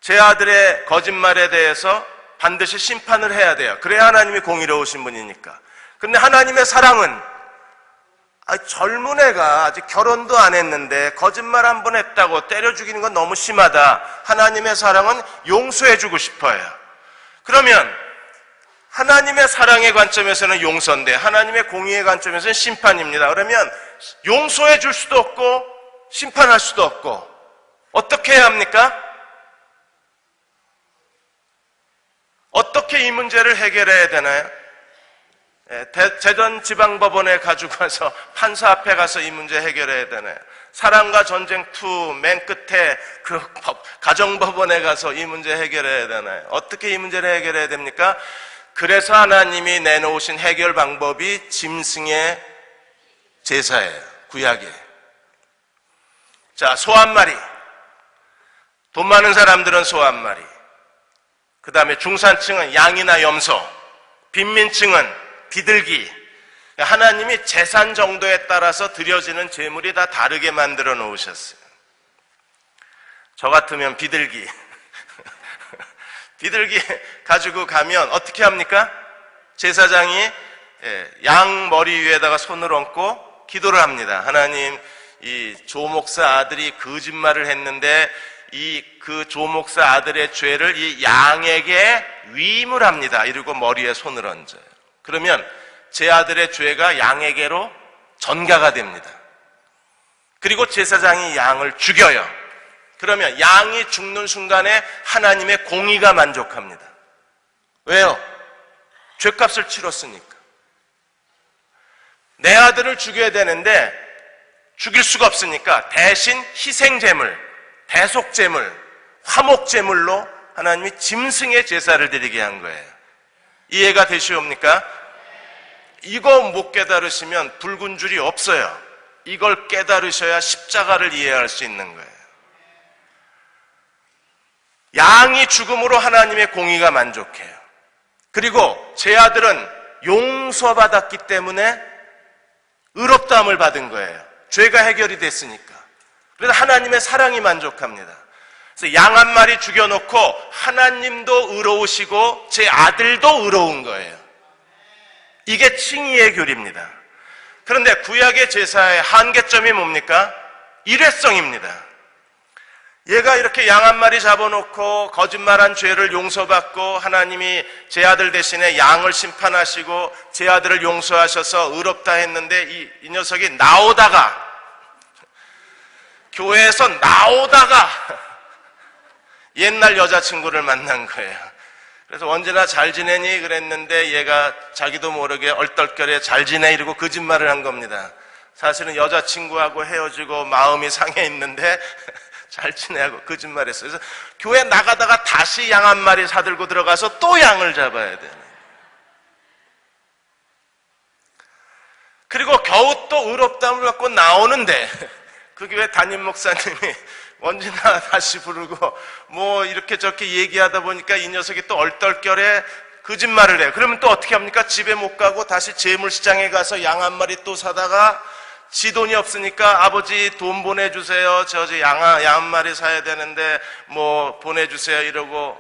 제 아들의 거짓말에 대해서 반드시 심판을 해야 돼요. 그래야 하나님이 공의로우신 분이니까. 근데 하나님의 사랑은, 젊은 애가 아직 결혼도 안 했는데 거짓말 한 번 했다고 때려 죽이는 건 너무 심하다. 하나님의 사랑은 용서해 주고 싶어요. 그러면 하나님의 사랑의 관점에서는 용서인데 하나님의 공의의 관점에서는 심판입니다. 그러면 용서해 줄 수도 없고 심판할 수도 없고 어떻게 해야 합니까? 어떻게 이 문제를 해결해야 되나요? 대전지방법원에 가지고 가서 판사 앞에 가서 이 문제 해결해야 되나요? 사랑과 전쟁 2 맨 끝에 그 가정법원에 가서 이 문제 해결해야 되나요? 어떻게 이 문제를 해결해야 됩니까? 그래서 하나님이 내놓으신 해결 방법이 짐승의 제사예요. 구약이에요. 자, 소 한 마리. 돈 많은 사람들은 소 한 마리. 그 다음에 중산층은 양이나 염소. 빈민층은 비둘기. 하나님이 재산 정도에 따라서 드려지는 제물이 다 다르게 만들어 놓으셨어요. 저 같으면 비둘기. 비둘기 가지고 가면 어떻게 합니까? 제사장이 양 머리 위에다가 손을 얹고 기도를 합니다. 하나님, 이 조 목사 아들이 거짓말을 했는데 그 조 목사 아들의 죄를 이 양에게 위임을 합니다. 이러고 머리에 손을 얹어요. 그러면 제 아들의 죄가 양에게로 전가가 됩니다. 그리고 제사장이 양을 죽여요. 그러면 양이 죽는 순간에 하나님의 공의가 만족합니다. 왜요? 죄값을 치렀으니까. 내 아들을 죽여야 되는데 죽일 수가 없으니까 대신 희생제물, 대속제물, 화목제물로 하나님이 짐승의 제사를 드리게 한 거예요. 이해가 되시옵니까? 이거 못 깨달으시면 붉은 줄이 없어요. 이걸 깨달으셔야 십자가를 이해할 수 있는 거예요. 양이 죽음으로 하나님의 공의가 만족해요. 그리고 제 아들은 용서받았기 때문에 의롭다함을 받은 거예요. 죄가 해결이 됐으니까. 그래서 하나님의 사랑이 만족합니다. 그래서 양 한 마리 죽여놓고 하나님도 의로우시고 제 아들도 의로운 거예요. 이게 칭의의 교리입니다. 그런데 구약의 제사의 한계점이 뭡니까? 일회성입니다. 얘가 이렇게 양 한 마리 잡아놓고 거짓말한 죄를 용서받고 하나님이 제 아들 대신에 양을 심판하시고 제 아들을 용서하셔서 의롭다 했는데 이 녀석이 나오다가 교회에서 나오다가 옛날 여자친구를 만난 거예요. 그래서 언제나 잘 지내니 그랬는데 얘가 자기도 모르게 얼떨결에 잘 지내 이러고 거짓말을 한 겁니다. 사실은 여자친구하고 헤어지고 마음이 상해 있는데 잘 지내고 거짓말했어요. 그래서 교회 나가다가 다시 양 한 마리 사들고 들어가서 또 양을 잡아야 돼요. 그리고 겨우 또 의롭다함을 갖고 나오는데 그 교회 담임 목사님이 언제나 다시 부르고 뭐 이렇게 저렇게 얘기하다 보니까 이 녀석이 또 얼떨결에 거짓말을 해요. 그러면 또 어떻게 합니까? 집에 못 가고 다시 재물시장에 가서 양 한 마리 또 사다가 지 돈이 없으니까 아버지 돈 보내주세요. 저 양 한 마리 사야 되는데 뭐 보내주세요 이러고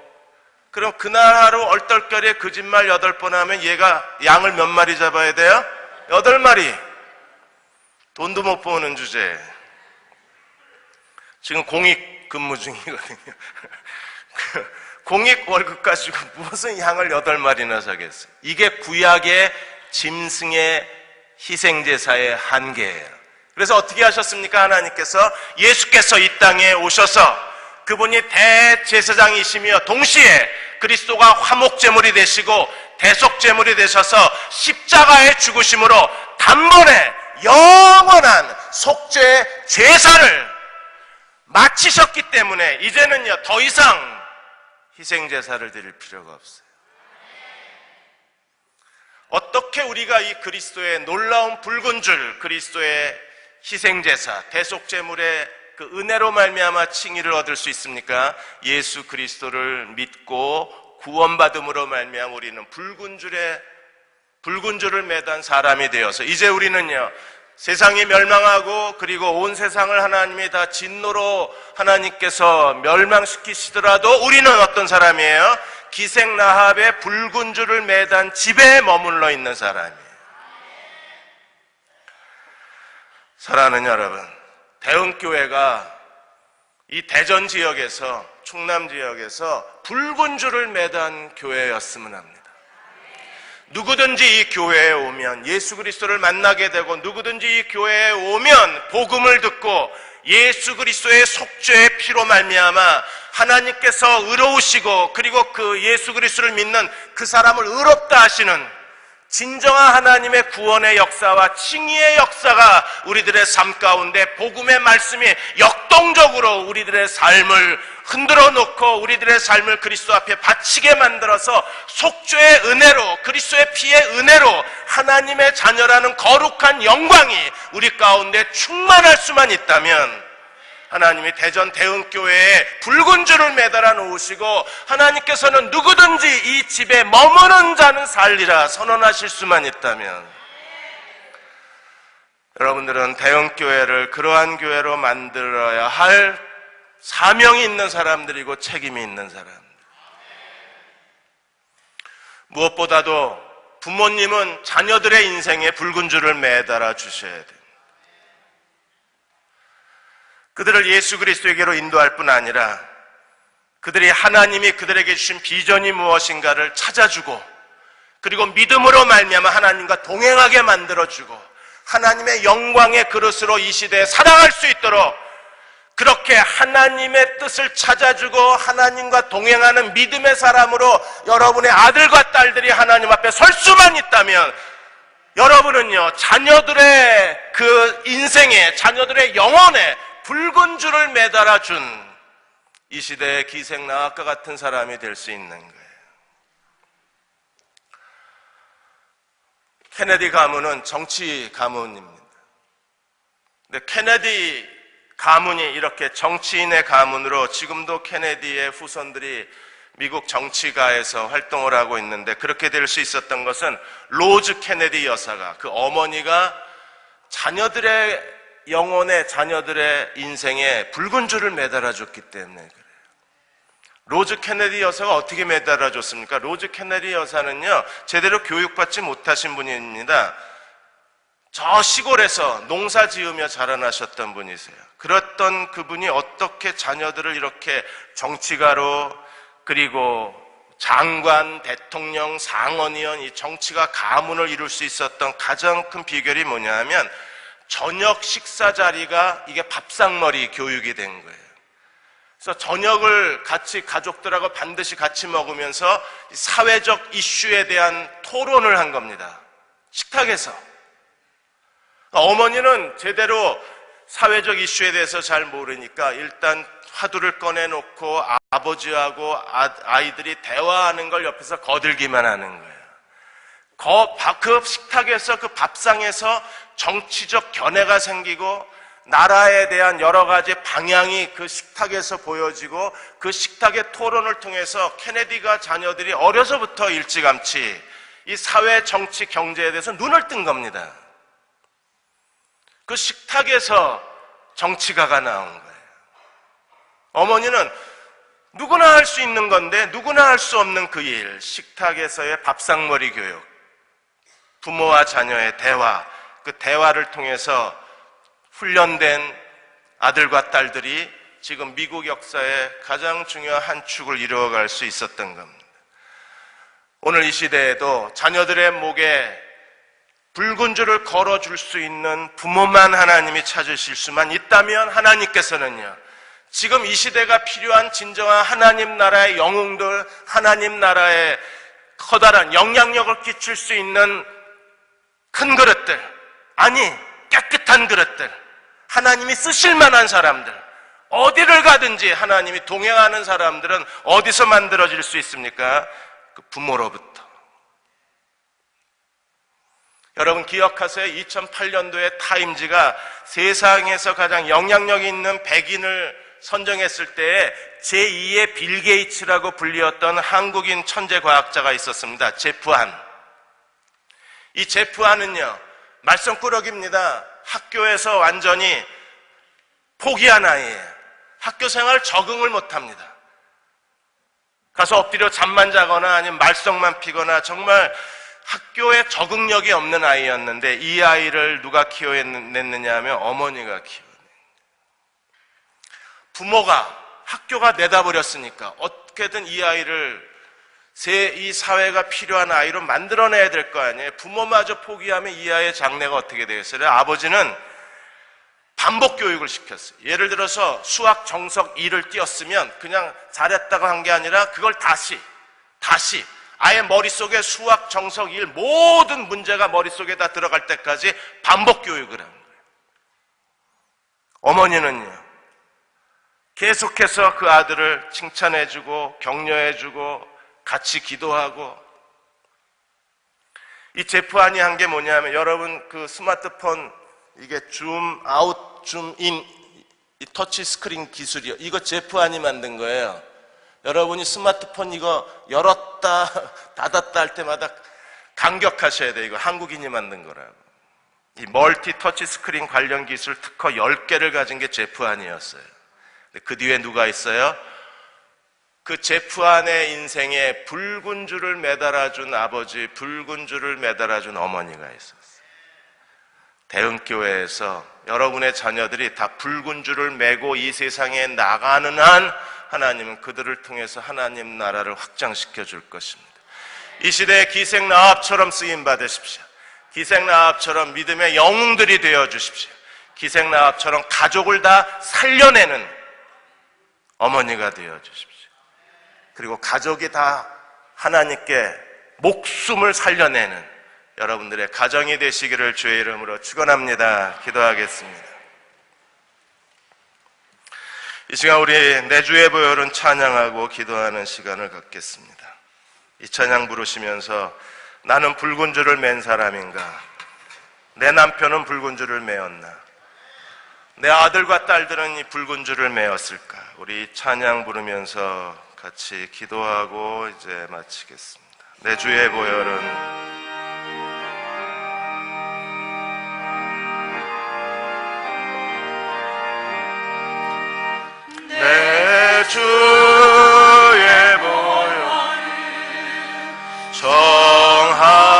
그럼 그날 하루 얼떨결에 거짓말 8번 하면 얘가 양을 몇 마리 잡아야 돼요? 8마리. 돈도 못 버는 주제. 지금 공익 근무 중이거든요. 공익 월급 가지고 무슨 양을 8마리나 사겠어요? 이게 구약의 짐승의 희생제사의 한계예요. 그래서 어떻게 하셨습니까? 하나님께서 예수께서 이 땅에 오셔서 그분이 대제사장이시며 동시에 그리스도가 화목제물이 되시고 대속제물이 되셔서 십자가의 죽으심으로 단번에 영원한 속죄 제사를 마치셨기 때문에 이제는요 더 이상 희생제사를 드릴 필요가 없어요. 어떻게 우리가 이 그리스도의 놀라운 붉은 줄, 그리스도의 희생제사, 대속제물의 그 은혜로 말미암아 칭의를 얻을 수 있습니까? 예수 그리스도를 믿고 구원받음으로 말미암아 우리는 붉은 줄을 매단 사람이 되어서 이제 우리는요 세상이 멸망하고 그리고 온 세상을 하나님이 다 진노로 하나님께서 멸망시키시더라도 우리는 어떤 사람이에요? 기생라합의 붉은 줄을 매단 집에 머물러 있는 사람이에요. 사랑하는 여러분, 대흥교회가 이 대전 지역에서 충남 지역에서 붉은 줄을 매단 교회였으면 합니다. 누구든지 이 교회에 오면 예수 그리스도를 만나게 되고, 누구든지 이 교회에 오면 복음을 듣고 예수 그리스도의 속죄의 피로 말미암아 하나님께서 의로우시고, 그리고 그 예수 그리스도를 믿는 그 사람을 의롭다 하시는 진정한 하나님의 구원의 역사와 칭의의 역사가 우리들의 삶 가운데 복음의 말씀이 역동적으로 우리들의 삶을 흔들어 놓고 우리들의 삶을 그리스도 앞에 바치게 만들어서 속죄의 은혜로, 그리스도의 피의 은혜로 하나님의 자녀라는 거룩한 영광이 우리 가운데 충만할 수만 있다면, 하나님이 대전 대흥교회에 붉은 줄을 매달아 놓으시고 하나님께서는 누구든지 이 집에 머무는 자는 살리라 선언하실 수만 있다면, 여러분들은 대흥교회를 그러한 교회로 만들어야 할 사명이 있는 사람들이고 책임이 있는 사람들. 무엇보다도 부모님은 자녀들의 인생에 붉은 줄을 매달아 주셔야 돼요. 그들을 예수 그리스도에게로 인도할 뿐 아니라 그들이 하나님이 그들에게 주신 비전이 무엇인가를 찾아주고, 그리고 믿음으로 말미암아 하나님과 동행하게 만들어주고 하나님의 영광의 그릇으로 이 시대에 살아갈 수 있도록, 그렇게 하나님의 뜻을 찾아주고 하나님과 동행하는 믿음의 사람으로 여러분의 아들과 딸들이 하나님 앞에 설 수만 있다면, 여러분은요 자녀들의 그 인생에, 자녀들의 영혼에 붉은 줄을 매달아 준 이 시대의 기생나학과 같은 사람이 될 수 있는 거예요. 케네디 가문은 정치 가문입니다. 근데 케네디 가문이 이렇게 정치인의 가문으로 지금도 케네디의 후손들이 미국 정치가에서 활동을 하고 있는데, 그렇게 될 수 있었던 것은 로즈 케네디 여사가, 그 어머니가 자녀들의 영혼에, 자녀들의 인생에 붉은 줄을 매달아줬기 때문에 그래요. 로즈 케네디 여사가 어떻게 매달아줬습니까? 로즈 케네디 여사는요 제대로 교육받지 못하신 분입니다. 저 시골에서 농사 지으며 자라나셨던 분이세요. 그랬던 그분이 어떻게 자녀들을 이렇게 정치가로, 그리고 장관, 대통령, 상원의원, 이 정치가 가문을 이룰 수 있었던 가장 큰 비결이 뭐냐 하면, 저녁 식사 자리가 이게 밥상머리 교육이 된 거예요. 그래서 저녁을 같이 가족들하고 반드시 같이 먹으면서 사회적 이슈에 대한 토론을 한 겁니다. 식탁에서. 어머니는 제대로 사회적 이슈에 대해서 잘 모르니까 일단 화두를 꺼내놓고 아버지하고 아이들이 대화하는 걸 옆에서 거들기만 하는 거예요. 그 식탁에서, 그 밥상에서 정치적 견해가 생기고 나라에 대한 여러 가지 방향이 그 식탁에서 보여지고, 그 식탁의 토론을 통해서 케네디가 자녀들이 어려서부터 일찌감치 이 사회, 정치, 경제에 대해서 눈을 뜬 겁니다. 그 식탁에서 정치가가 나온 거예요. 어머니는 누구나 할 수 있는 건데 누구나 할 수 없는 그 일, 식탁에서의 밥상머리 교육, 부모와 자녀의 대화, 그 대화를 통해서 훈련된 아들과 딸들이 지금 미국 역사의 가장 중요한 한 축을 이루어갈 수 있었던 겁니다. 오늘 이 시대에도 자녀들의 목에 붉은 줄을 걸어줄 수 있는 부모만 하나님이 찾으실 수만 있다면, 하나님께서는요 지금 이 시대가 필요한 진정한 하나님 나라의 영웅들, 하나님 나라의 커다란 영향력을 끼칠 수 있는 큰 그릇들, 아니 깨끗한 그릇들, 하나님이 쓰실 만한 사람들, 어디를 가든지 하나님이 동행하는 사람들은 어디서 만들어질 수 있습니까? 그 부모로부터. 여러분 기억하세요? 2008년도에 타임지가 세상에서 가장 영향력 있는 100인을 선정했을 때에 제2의 빌 게이츠라고 불리었던 한국인 천재 과학자가 있었습니다. 제프 한. 이 제프 한은요 말썽꾸러기입니다. 학교에서 완전히 포기한 아이예요. 학교 생활 적응을 못합니다. 가서 엎드려 잠만 자거나 아니면 말썽만 피거나 정말 학교에 적응력이 없는 아이였는데, 이 아이를 누가 키워냈느냐 하면 어머니가 키워낸 거예요. 부모가, 학교가 내다버렸으니까 어떻게든 이 아이를 이 사회가 필요한 아이로 만들어내야 될 거 아니에요. 부모마저 포기하면 이 아이의 장래가 어떻게 되겠어요? 아버지는 반복 교육을 시켰어요. 예를 들어서 수학 정석 2를 띄었으면 그냥 잘했다고 한 게 아니라 그걸 다시 아예 머릿속에 수학 정석 1 모든 문제가 머릿속에 다 들어갈 때까지 반복 교육을 합니다. 어머니는요, 계속해서 그 아들을 칭찬해주고 격려해주고 같이 기도하고. 이 제프안이 한 게 뭐냐면, 여러분 그 스마트폰 이게 줌 아웃 줌 인 이 터치 스크린 기술이요, 이거 제프안이 만든 거예요. 여러분이 스마트폰 이거 열었다 닫았다 할 때마다 감격하셔야 돼요. 이거 한국인이 만든 거라고. 이 멀티 터치 스크린 관련 기술 특허 10개를 가진 게 제프안이었어요. 그 뒤에 누가 있어요? 그 제프안의 인생에 붉은 줄을 매달아준 아버지, 붉은 줄을 매달아준 어머니가 있었어요. 대흥교회에서 여러분의 자녀들이 다 붉은 줄을 매고 이 세상에 나가는 한 하나님은 그들을 통해서 하나님 나라를 확장시켜 줄 것입니다. 이 시대에 기생나합처럼 쓰임 받으십시오. 기생나합처럼 믿음의 영웅들이 되어 주십시오. 기생나합처럼 가족을 다 살려내는 어머니가 되어 주십시오. 그리고 가족이 다 하나님께 목숨을 살려내는 여러분들의 가정이 되시기를 주의 이름으로 축원합니다. 기도하겠습니다. 이 시간 우리 내주의 보혈은 찬양하고 기도하는 시간을 갖겠습니다. 이 찬양 부르시면서 나는 붉은 줄을 맨 사람인가? 내 남편은 붉은 줄을 매었나? 내 아들과 딸들은 이 붉은 줄을 매었을까? 우리 찬양 부르면서 같이 기도하고 이제 마치겠습니다. 내주의 보혈은 내 주의 보혈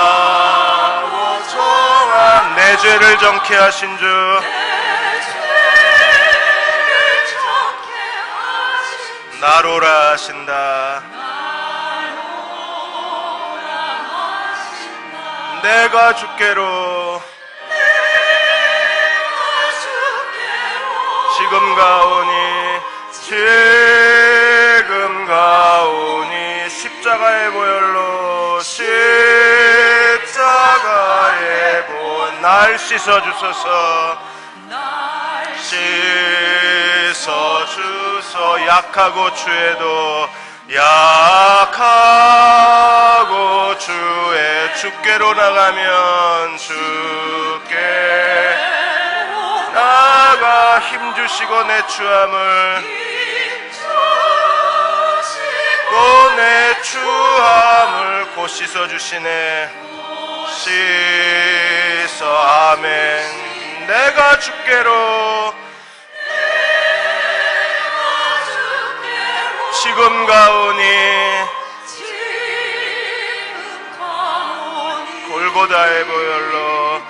정하고 정한 내 죄를 정케 하신 주 나로라 하신다. 내가 주께로 지금 가오니 십자가의 보혈로 십자가의 보혈 날 씻어주소서. 씻어주소. 약하고 주에도 약하고 주께로 나가면 주께 나가 힘주시고 내 추함을 내 추함을 곧 씻어주시네. 씻어 아멘. 내가 주께로 지금 가오니 골고다의 보혈로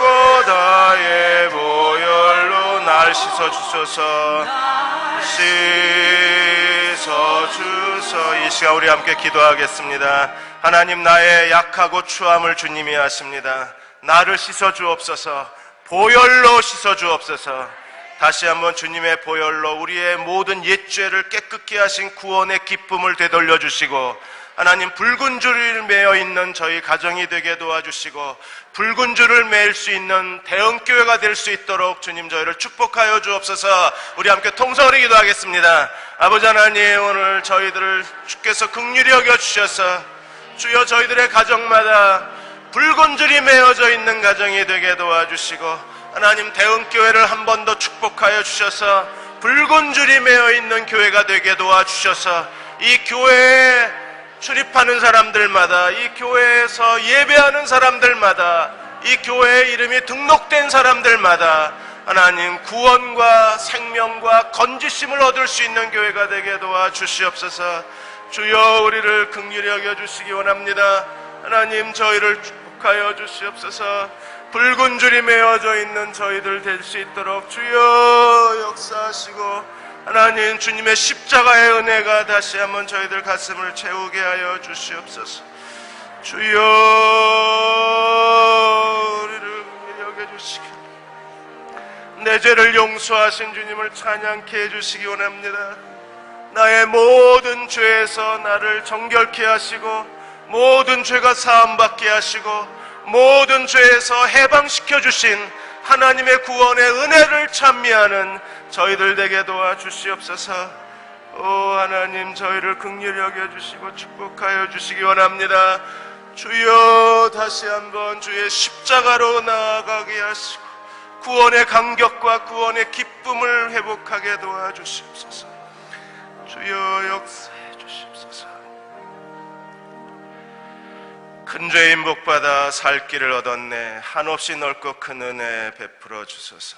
골고다의 보혈로 날 씻어주소서. 씻어주소. 이 시간 우리 함께 기도하겠습니다. 하나님, 나의 약하고 추함을 주님이 아십니다. 나를 씻어주옵소서. 보혈로 씻어주옵소서. 다시 한번 주님의 보혈로 우리의 모든 옛죄를 깨끗게 하신 구원의 기쁨을 되돌려 주시고, 하나님, 붉은 줄을 매어 있는 저희 가정이 되게 도와주시고 붉은 줄을 매일 수 있는 대형교회가 될 수 있도록 주님 저희를 축복하여 주옵소서. 우리 함께 통성으로 기도하겠습니다. 아버지 하나님, 오늘 저희들을 주께서 긍휼히 여겨주셔서 주여 저희들의 가정마다 붉은 줄이 매어져 있는 가정이 되게 도와주시고, 하나님, 대형교회를 한 번 더 축복하여 주셔서 붉은 줄이 매어 있는 교회가 되게 도와주셔서 이 교회에 출입하는 사람들마다, 이 교회에서 예배하는 사람들마다, 이 교회의 이름이 등록된 사람들마다 하나님 구원과 생명과 건지심을 얻을 수 있는 교회가 되게 도와주시옵소서. 주여 우리를 긍휼히 여겨주시기 원합니다. 하나님, 저희를 축복하여 주시옵소서. 붉은 줄이 메어져 있는 저희들 될 수 있도록 주여 역사하시고 하나님, 주님의 십자가의 은혜가 다시 한번 저희들 가슴을 채우게 하여 주시옵소서. 주여, 우리를 여겨주시기, 내 죄를 용서하신 주님을 찬양케 해주시기 원합니다. 나의 모든 죄에서 나를 정결케 하시고, 모든 죄가 사함받게 하시고, 모든 죄에서 해방시켜 주신 하나님의 구원의 은혜를 찬미하는 저희들 되게 도와주시옵소서. 오 하나님, 저희를 긍휼히 여겨주시고 축복하여 주시기 원합니다. 주여, 다시 한번 주의 십자가로 나아가게 하시고 구원의 감격과 구원의 기쁨을 회복하게 도와주시옵소서. 주여, 역사해 주시옵소서. 큰 죄인 복받아 살 길을 얻었네. 한없이 넓고 큰 은혜 베풀어 주소서.